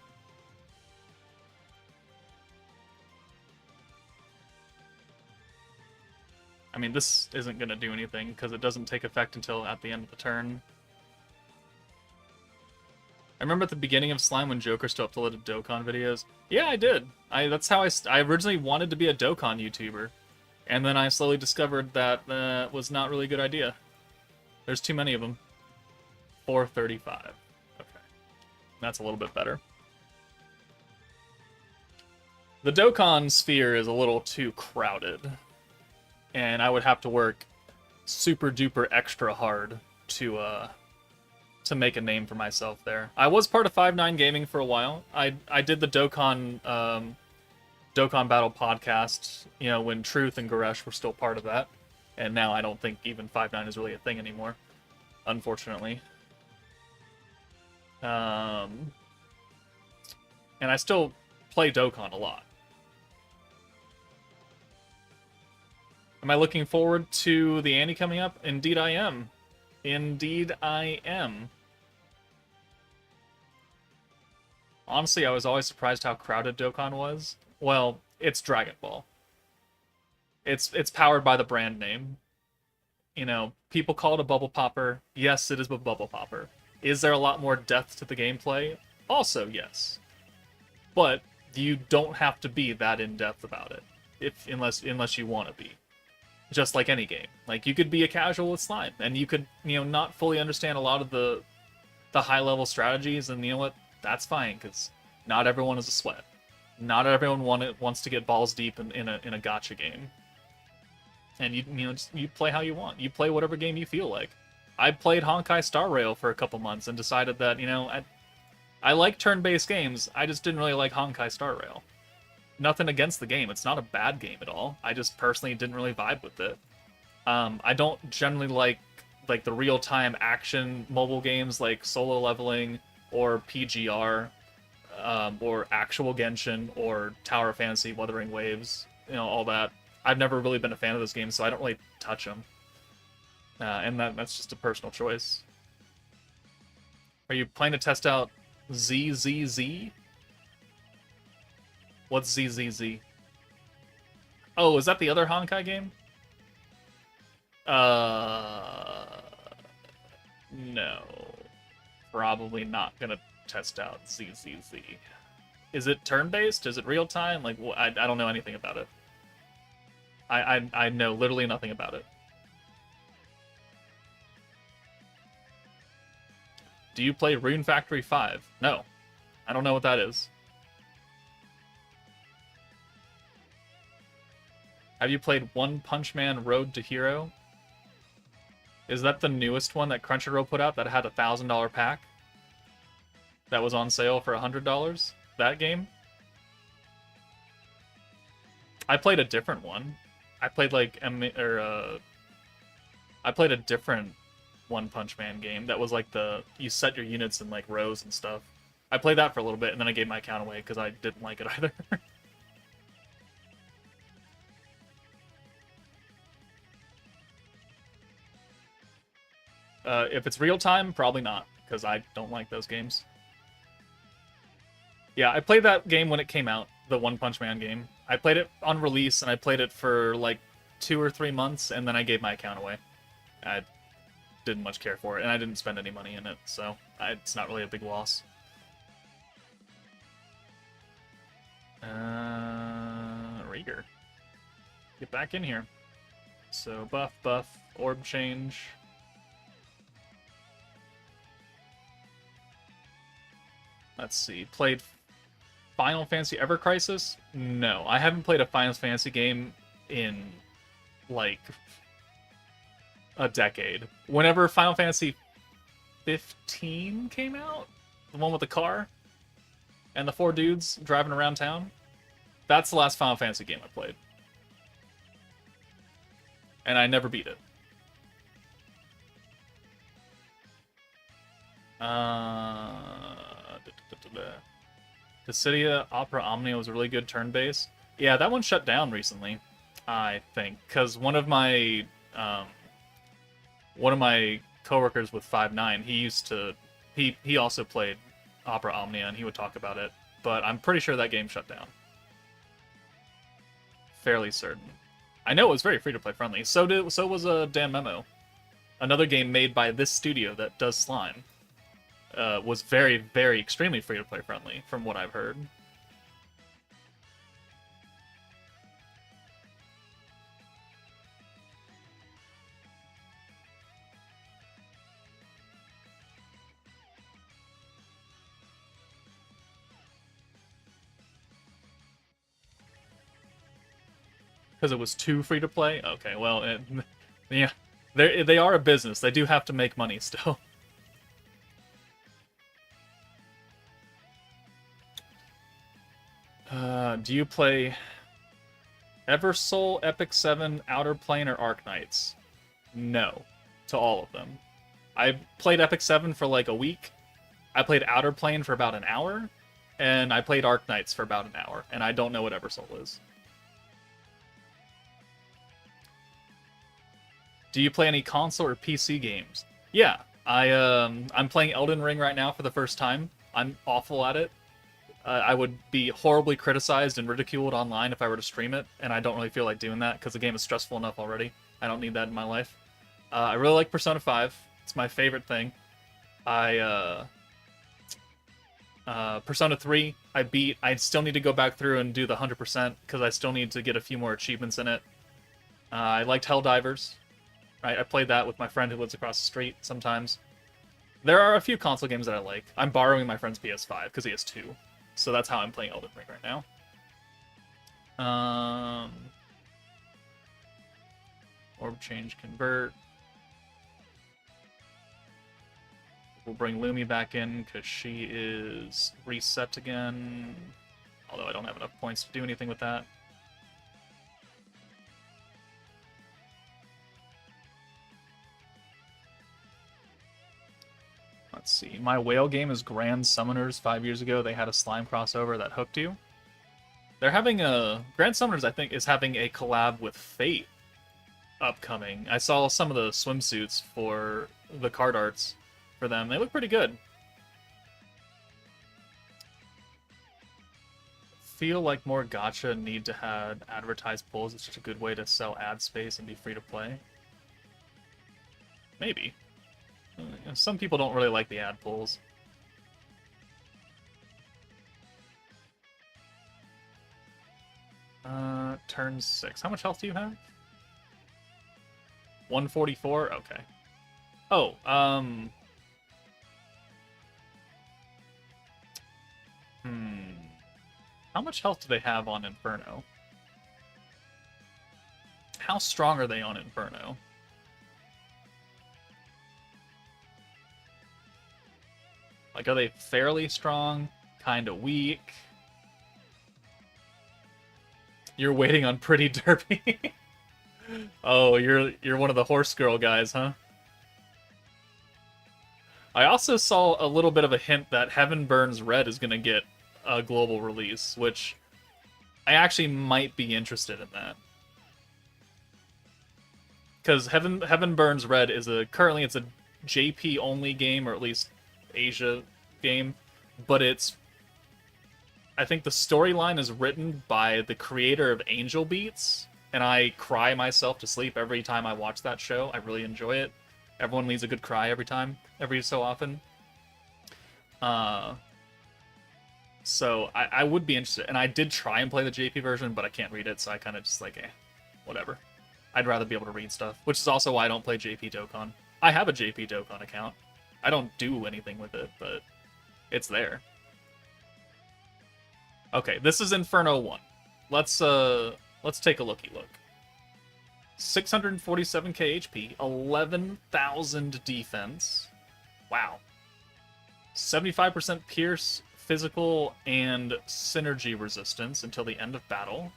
I mean, this isn't going to do anything because it doesn't take effect until at the end of the turn. I remember at the beginning of Slime when Joker still uploaded Dokkan videos. Yeah, I did. That's how I originally wanted to be a Dokkan YouTuber. And then I slowly discovered that was not really a good idea. There's too many of them. 435. Okay. That's a little bit better. The Dokkan sphere is a little too crowded. And I would have to work super duper extra hard to make a name for myself there. I was part of 5-9 Gaming for a while. I did the Dokkan Battle podcast, you know, when Truth and Goresh were still part of that. And now I don't think even 5-9 is really a thing anymore, unfortunately. And I still play Dokkan a lot. Am I looking forward to the Annie coming up? Indeed I am. Indeed I am. Honestly, I was always surprised how crowded Dokkan was. Well, it's Dragon Ball. It's powered by the brand name. You know, people call it a bubble popper. Yes, it is a bubble popper. Is there a lot more depth to the gameplay? Also, yes. But you don't have to be that in-depth about it, unless you want to be. Just like any game. Like, you could be a casual with Slime, and you could, you know, not fully understand a lot of the high-level strategies, and you know what? That's fine, because not everyone is a sweat. Not everyone wants to get balls deep in a gacha game. And you play how you want. You play whatever game you feel like. I played Honkai Star Rail for a couple months and decided that, you know, I like turn-based games, I just didn't really like Honkai Star Rail. Nothing against the game. It's not a bad game at all. I just personally didn't really vibe with it. I don't generally like the real-time action mobile games like Solo Leveling or PGR, or actual Genshin or Tower Fantasy, Wuthering Waves, you know, all that. I've never really been a fan of those games, so I don't really touch them. And that's just a personal choice. Are you planning to test out ZZZ? What's ZZZ? Oh, is that the other Honkai game? No. Probably not gonna test out ZZZ. Is it turn-based? Is it real-time? Like, I don't know anything about it. I know literally nothing about it. Do you play Rune Factory 5? No. I don't know what that is. Have you played One Punch Man Road to Hero? Is that the newest one that Crunchyroll put out that had a $1,000 pack? That was on sale for $100? That game? I played a different one. I played like I played a different One Punch Man game that was like you set your units in like rows and stuff. I played that for a little bit and then I gave my account away because I didn't like it either. If it's real time, probably not, because I don't like those games. Yeah, I played that game when it came out, the One Punch Man game. I played it on release, and I played it for like 2 or 3 months, and then I gave my account away. I didn't much care for it, and I didn't spend any money in it, so it's not really a big loss. Rieger. Get back in here. So, buff, orb change. Let's see. Played Final Fantasy Ever Crisis? No, I haven't played a Final Fantasy game in, like, a decade. Whenever Final Fantasy 15 came out, the one with the car, and the 4 dudes driving around town, that's the last Final Fantasy game I played. And I never beat it. Dissidia Opera Omnia was a really good turn-based. Yeah, that one shut down recently. I think, because one of my coworkers with 5.9, he also played Opera Omnia, and he would talk about it. But I'm pretty sure that game shut down. Fairly certain. I know it was very free-to-play friendly. So was Dan Memo. Another game made by this studio that does slime. Was very, very extremely free-to-play friendly, from what I've heard. Because it was too free to play? Okay, well, yeah. They are a business. They do have to make money still. Do you play Eversoul, Epic 7, Outer Plane, or Arc Knights? No. To all of them. I played Epic 7 for like a week. I played Outer Plane for about an hour. And I played Arc Knights for about an hour. And I don't know what Eversoul is. Do you play any console or PC games? Yeah, I'm playing Elden Ring right now for the first time. I'm awful at it. I would be horribly criticized and ridiculed online if I were to stream it, and I don't really feel like doing that because the game is stressful enough already. I don't need that in my life. I really like Persona 5. It's my favorite thing. Persona 3, I beat. I still need to go back through and do the 100% because I still need to get a few more achievements in it. I liked Helldivers. Right, I played that with my friend who lives across the street sometimes. There are a few console games that I like. I'm borrowing my friend's PS5 because he has 2. So that's how I'm playing Elden Ring right now. Orb change convert. We'll bring Lumi back in because she is reset again. Although I don't have enough points to do anything with that. Let's see. My whale game is Grand Summoners. 5 years ago, they had a slime crossover that hooked you. They're having a... Grand Summoners, I think, is having a collab with Fate upcoming. I saw some of the swimsuits for the card arts for them. They look pretty good. Feel like more gacha need to have advertised pulls. It's such a good way to sell ad space and be free to play. Maybe. Some people don't really like the ad pulls. Turn 6. How much health do you have? 144? Okay. Oh, How much health do they have on Inferno? How strong are they on Inferno? Like, are they fairly strong? Kinda weak? You're waiting on Pretty Derby? Oh, you're one of the horse girl guys, huh? I also saw a little bit of a hint that Heaven Burns Red is gonna get a global release, which I actually might be interested in that. Because Heaven Burns Red is currently it's a JP only game, or at least Asia game, but I think the storyline is written by the creator of Angel Beats, and I cry myself to sleep every time I watch that show. I really enjoy it. Everyone needs a good cry every so often. So I would be interested, and I did try and play the JP version, but I can't read it, so I kind of just like, whatever. I'd rather be able to read stuff, which is also why I don't play JP Dokkan. I have a JP Dokkan account. I don't do anything with it, but it's there. Okay, this is Inferno 1. Let's take a looky look. 647k HP, 11,000 defense. Wow. 75% pierce, physical, and synergy resistance until the end of battle.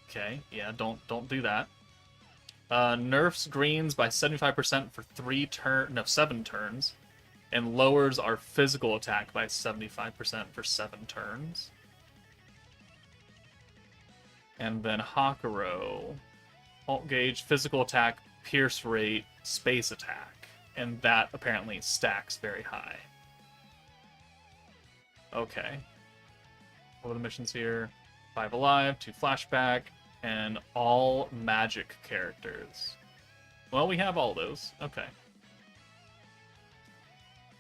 Okay, yeah, don't do that. Nerfs greens by 75% for 7 turns, and lowers our physical attack by 75% for 7 turns. And then Hakuro, alt gauge, physical attack, pierce rate, space attack. And that apparently stacks very high. Okay. What are the missions here? 5 alive, 2 flashback, and all magic characters. Well, we have all those. Okay.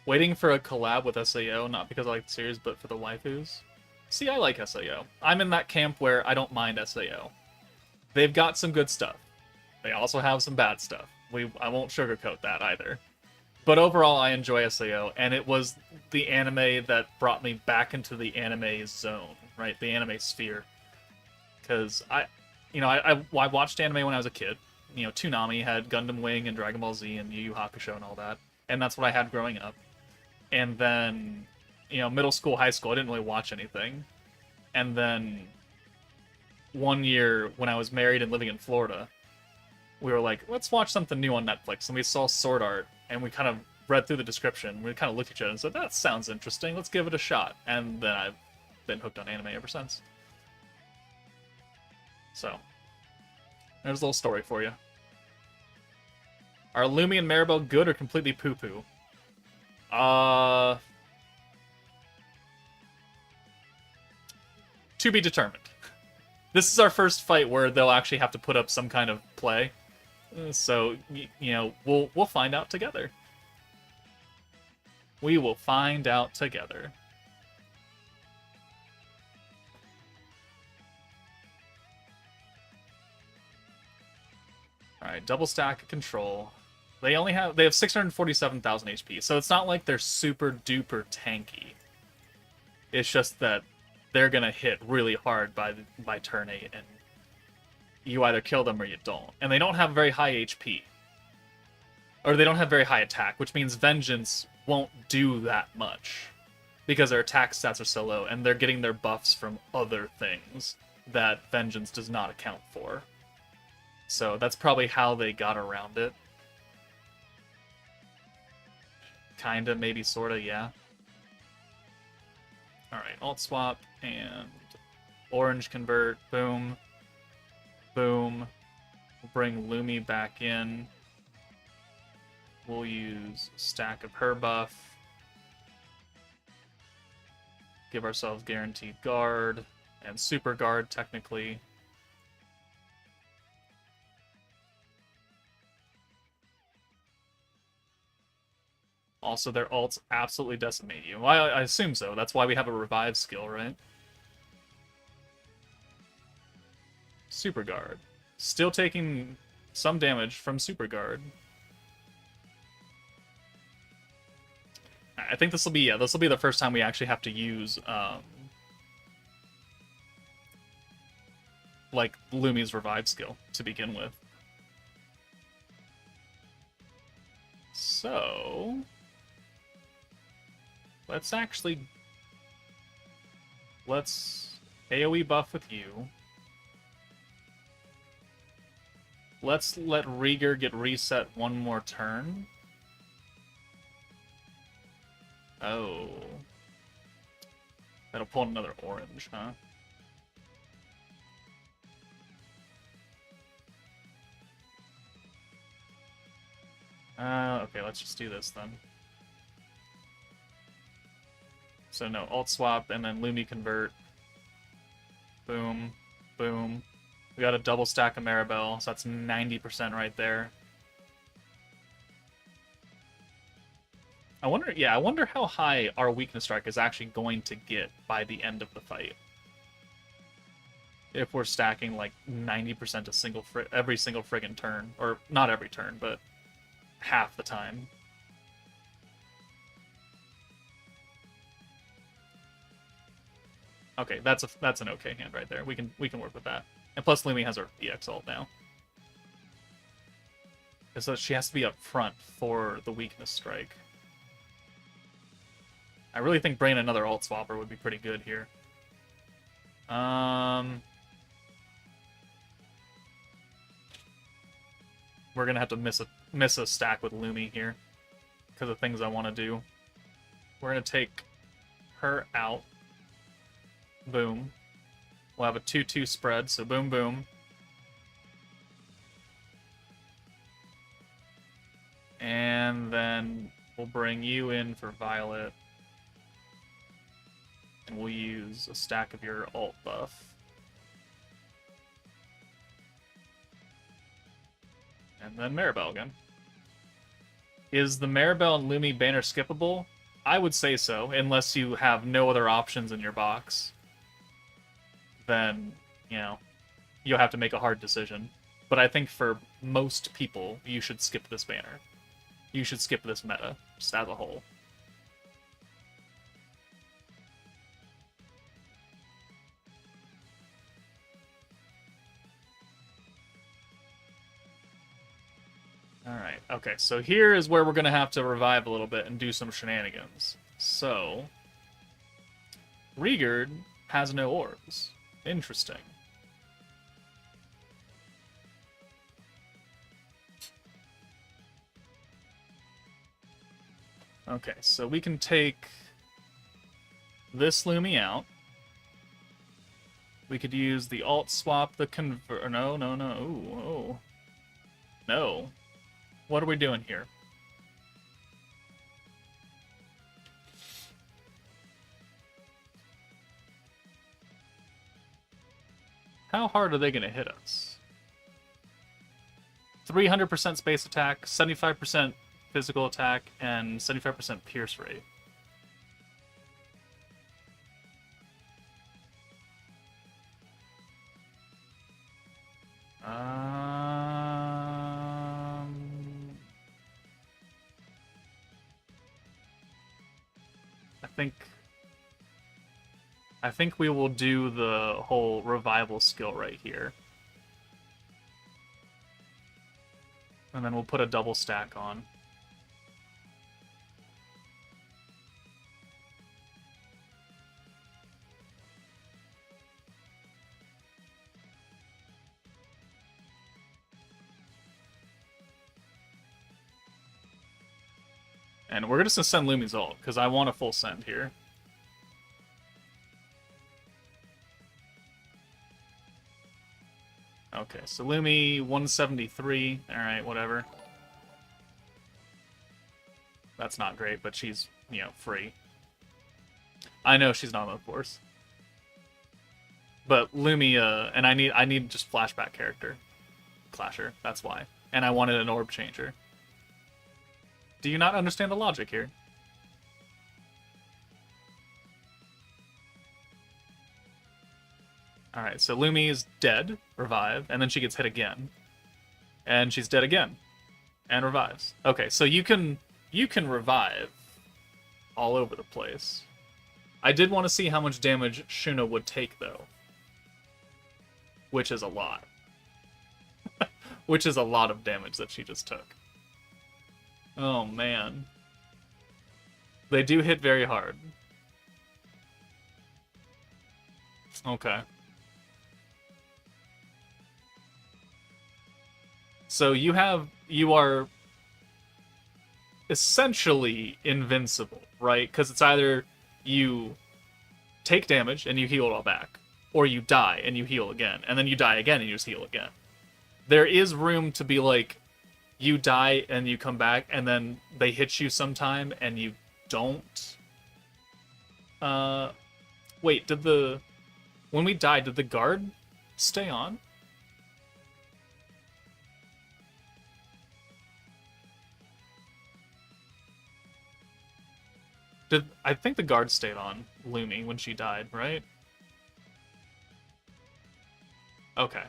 Waiting for a collab with SAO, not because I like the series, but for the waifus. See, I like SAO. I'm in that camp where I don't mind SAO. They've got some good stuff. They also have some bad stuff. I won't sugarcoat that either. But overall, I enjoy SAO, and it was the anime that brought me back into the anime zone, right? The anime sphere. Because I watched anime when I was a kid. You know, Toonami had Gundam Wing and Dragon Ball Z and Yu Yu Hakusho and all that. And that's what I had growing up. And then, you know, middle school, high school, I didn't really watch anything. And then one year when I was married and living in Florida, we were like, let's watch something new on Netflix. And we saw Sword Art, and we kind of read through the description. We kind of looked at each other and said, that sounds interesting. Let's give it a shot. And then I've been hooked on anime ever since. So, there's a little story for you. Are Lumi and Maribel good or completely poo-poo? To be determined. This is our first fight where they'll actually have to put up some kind of play. So, you know, we'll find out together. We will find out together. Alright, double stack control. They have 647,000 HP, so it's not like they're super duper tanky. It's just that they're gonna hit really hard by turn 8, and you either kill them or you don't. And they don't have very high HP. Or they don't have very high attack, which means Vengeance won't do that much. Because their attack stats are so low, and they're getting their buffs from other things that Vengeance does not account for. So that's probably how they got around it. Kinda, maybe, sorta, yeah. Alright, alt swap, and orange convert, boom. Boom. We'll bring Lumi back in. We'll use a stack of her buff. Give ourselves guaranteed guard, and super guard, technically. Also, their ults absolutely decimate you. Well, I assume so. That's why we have a revive skill, right? Super Guard. Still taking some damage from Super Guard. I think this will be the first time we actually have to use like Lumi's revive skill to begin with. So let's AoE buff with you. Let's let Rieger get reset one more turn. Oh. That'll pull another orange, huh? Okay, let's just do this then. So no, alt swap and then Lumi convert. Boom, boom. We got a double stack of Maribel, so that's 90% right there. I wonder how high our weakness strike is actually going to get by the end of the fight. If we're stacking like 90% every single friggin' turn. Or not every turn, but half the time. Okay, that's an okay hand right there. We can work with that. And plus Lumi has her EX ult now. So she has to be up front for the weakness strike. I really think bringing another alt swapper would be pretty good here. We're gonna have to miss a stack with Lumi here because of things I want to do. We're gonna take her out. Boom. We'll have a 2-2 spread, so boom, boom. And then we'll bring you in for Violet. And we'll use a stack of your alt buff. And then Maribel again. Is the Maribel and Lumi banner skippable? I would say so, unless you have no other options in your box. Then, you know, you'll have to make a hard decision. But I think for most people, you should skip this banner. You should skip this meta, just as a whole. Alright, okay, so here is where we're going to have to revive a little bit and do some shenanigans. So, Rigurd has no orbs. Interesting. Okay, so we can take this Lumi out. We could use the alt swap, the convert. No, no, no. Ooh, oh. No. What are we doing here? How hard are they going to hit us? 300% space attack, 75% physical attack, and 75% pierce rate. I think we will do the whole revival skill right here. And then we'll put a double stack on. And we're just gonna send Lumi's ult, because I want a full send here. Okay, so Lumi, 173. Alright, whatever. That's not great, but she's, you know, free. I know she's not on the force. But Lumi, and I need just flashback character. Clasher, that's why. And I wanted an orb changer. Do you not understand the logic here? Alright, so Lumi is dead, revive, and then she gets hit again. And she's dead again. And revives. Okay, so you can revive all over the place. I did want to see how much damage Shuna would take, though. Which is a lot. Which is a lot of damage that she just took. Oh, man. They do hit very hard. Okay. So you are essentially invincible, right? Because it's either you take damage and you heal it all back, or you die and you heal again, and then you die again and you just heal again. There is room to be like, you die and you come back, and then they hit you sometime and you don't. Wait, when we died, did the guard stay on? I think the guard stayed on Lumi when she died, right? Okay.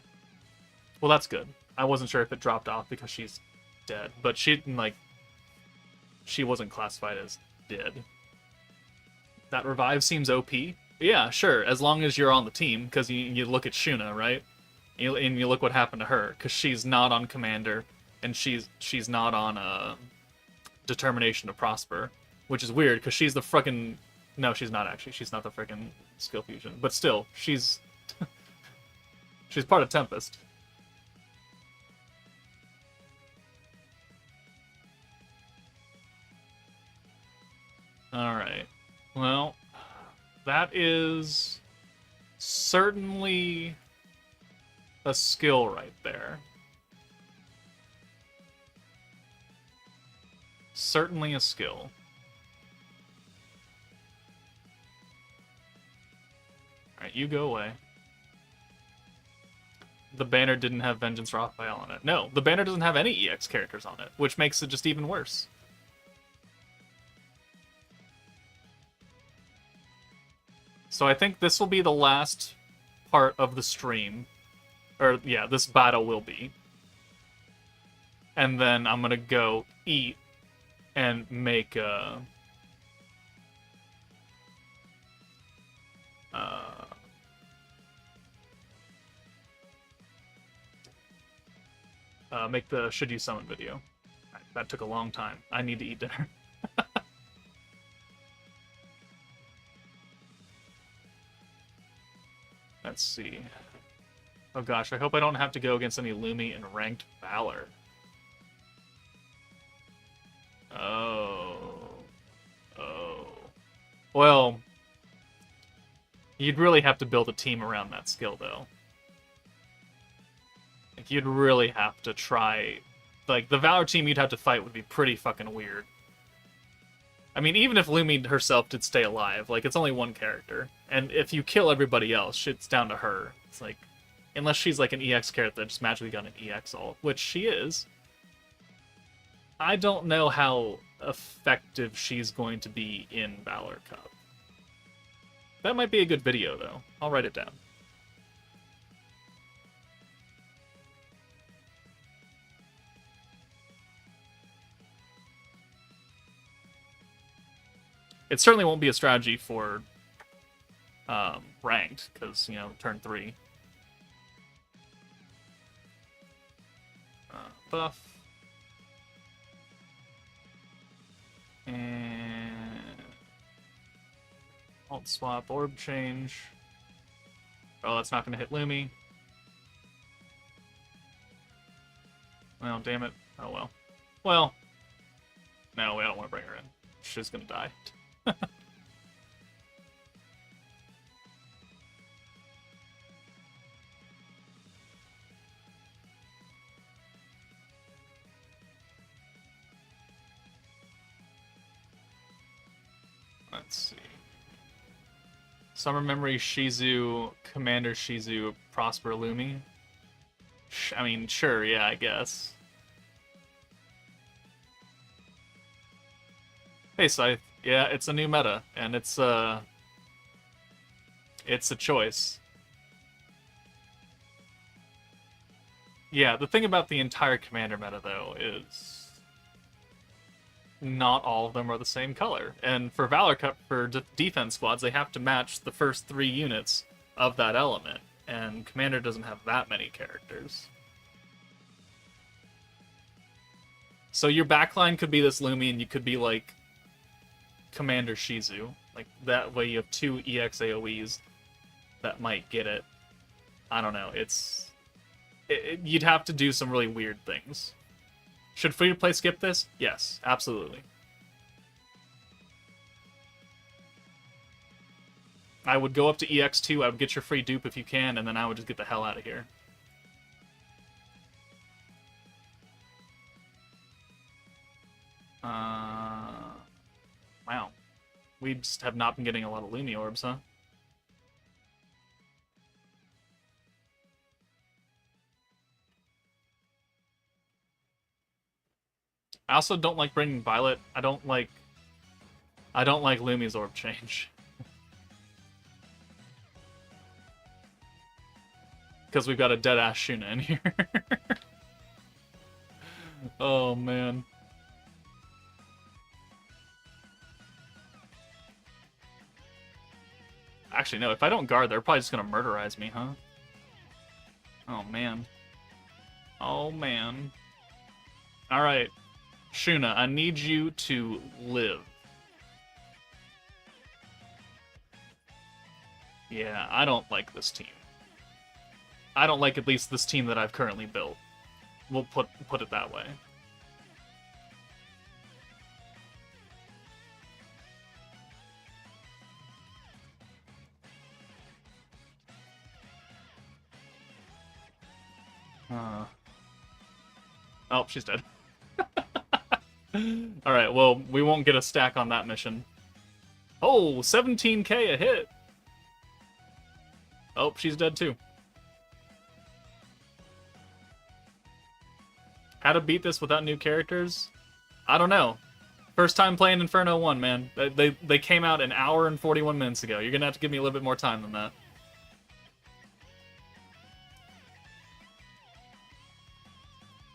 Well, that's good. I wasn't sure if it dropped off because she's dead, but she wasn't classified as dead. That revive seems OP. Yeah, sure, as long as you're on the team, because you look at Shuna, right? And you look what happened to her, because she's not on Commander, and she's not on Determination to Prosper. Which is weird, because she's the frickin'... No, she's not, actually. She's not the frickin' skill fusion. But still, she's... she's part of Tempest. Alright. Well, that is Certainly a skill right there. Certainly a skill. Alright, you go away. The banner didn't have Vengeance Raphael on it. No, the banner doesn't have any EX characters on it, which makes it just even worse. So I think this will be the last part of the stream. Or, yeah, this battle will be. And then I'm gonna go eat and make make the Should You Summon video. That took a long time. I need to eat dinner. Let's see. Oh gosh, I hope I don't have to go against any Lumi in Ranked Valor. Oh. Well, you'd really have to build a team around that skill, though. Like, you'd really have to try... Like, the Valor team you'd have to fight would be pretty fucking weird. I mean, even if Lumi herself did stay alive, like, it's only one character. And if you kill everybody else, shit's down to her. It's like... Unless she's, like, an EX character that just magically got an EX ult, which she is. I don't know how effective she's going to be in Valor Cup. That might be a good video, though. I'll write it down. It certainly won't be a strategy for ranked, because, you know, turn 3. Buff. And alt swap, orb change. Oh, that's not going to hit Lumi. Well, damn it. Oh, well. Well. No, we don't want to bring her in. She's going to die. Let's see. Summer Memory, Shizu, Commander Shizu, Prosper, Lumi. I mean, sure, yeah, I guess. Hey, Scythe. Yeah, it's a new meta, and it's a choice. Yeah, the thing about the entire Commander meta, though, is not all of them are the same color. And for Valor Cup, for defense squads, they have to match the first 3 units of that element. And Commander doesn't have that many characters. So your backline could be this Lumi, and you could be like Commander Shizu. Like, that way you have 2 EX AoEs that might get it. I don't know, you'd have to do some really weird things. Should free-to-play skip this? Yes, absolutely. I would go up to EX2, I would get your free dupe if you can, and then I would just get the hell out of here. Wow. We just have not been getting a lot of Lumi orbs, huh? I also don't like bringing Violet. I don't like Lumi's orb change. Because we've got a dead-ass Shuna in here. Oh, man. Actually, no, if I don't guard, they're probably just gonna murderize me, huh? Oh, man. Oh, man. Alright. Shuna, I need you to live. Yeah, I don't like this team. I don't like at least this team that I've currently built. We'll put it that way. Oh, she's dead. Alright, well, we won't get a stack on that mission. Oh, 17k a hit! Oh, she's dead too. How to beat this without new characters? I don't know. First time playing Inferno 1, man. They came out an hour and 41 minutes ago. You're gonna have to give me a little bit more time than that.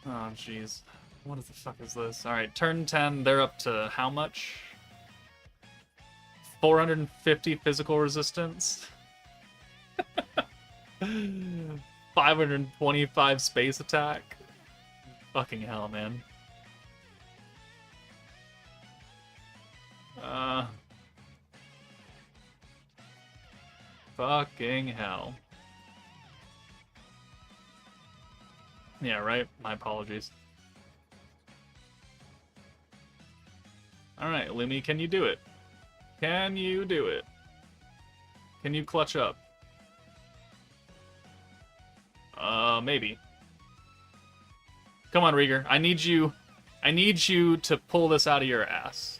Oh, jeez. What the fuck is this? Alright, turn 10, they're up to how much? 450 physical resistance? 525 space attack? Fucking hell, man. Fucking hell. Yeah, right? My apologies. Alright, Lumi, can you do it? Can you do it? Can you clutch up? Maybe. Come on, Rieger. I need you to pull this out of your ass.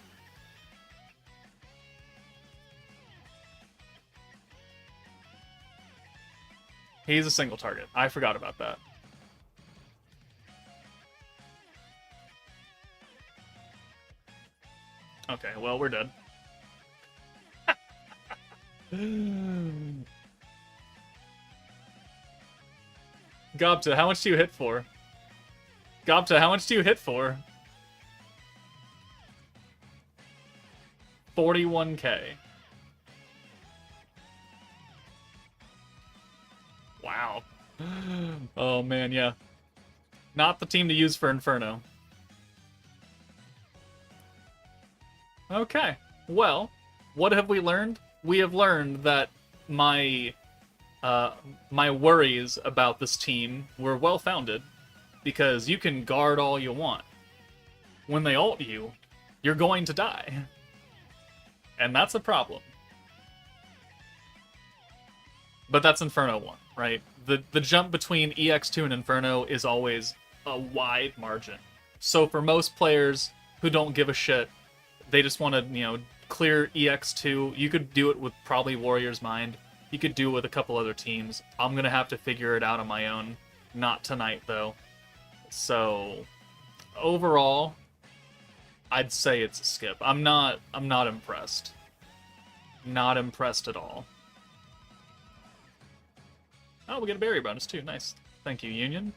He's a single target. I forgot about that. Okay, well, we're dead. Gobta, how much do you hit for? Gobta, how much do you hit for? 41k. Wow. Oh man, yeah. Not the team to use for Inferno. Okay. Well, what have we learned? We have learned that my worries about this team were well-founded, because you can guard all you want. When they ult you, you're going to die. And that's a problem. But that's Inferno 1, right? The jump between EX2 and Inferno is always a wide margin. So for most players who don't give a shit, they just want to, you know, clear EX2. You could do it with probably Warrior's Mind. You could do it with a couple other teams. I'm going to have to figure it out on my own. Not tonight, though. So, overall, I'd say it's a skip. I'm not impressed. Not impressed at all. Oh, we get a berry bonus too. Nice. Thank you, Union.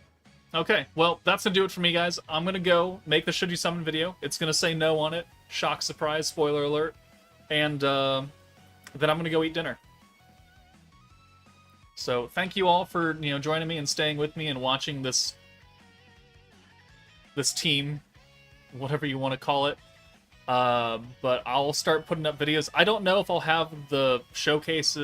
Okay, well, that's gonna do it for me, guys. I'm gonna go make the Should You Summon video. It's gonna say no on it. Shock, surprise, spoiler alert. And then I'm gonna go eat dinner. So, thank you all for, you know, joining me and staying with me and watching this team, whatever you want to call it. But I'll start putting up videos. I don't know if I'll have the showcase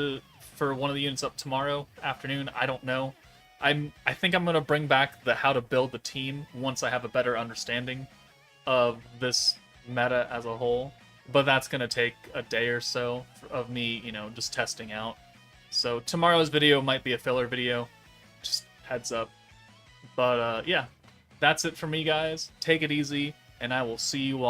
for one of the units up tomorrow afternoon. I don't know. I think I'm gonna bring back the how to build the team once I have a better understanding of this meta as a whole. But that's gonna take a day or so of me, you know, just testing out. So tomorrow's video might be a filler video. Just heads up. But yeah, that's it for me, guys. Take it easy, and I will see you all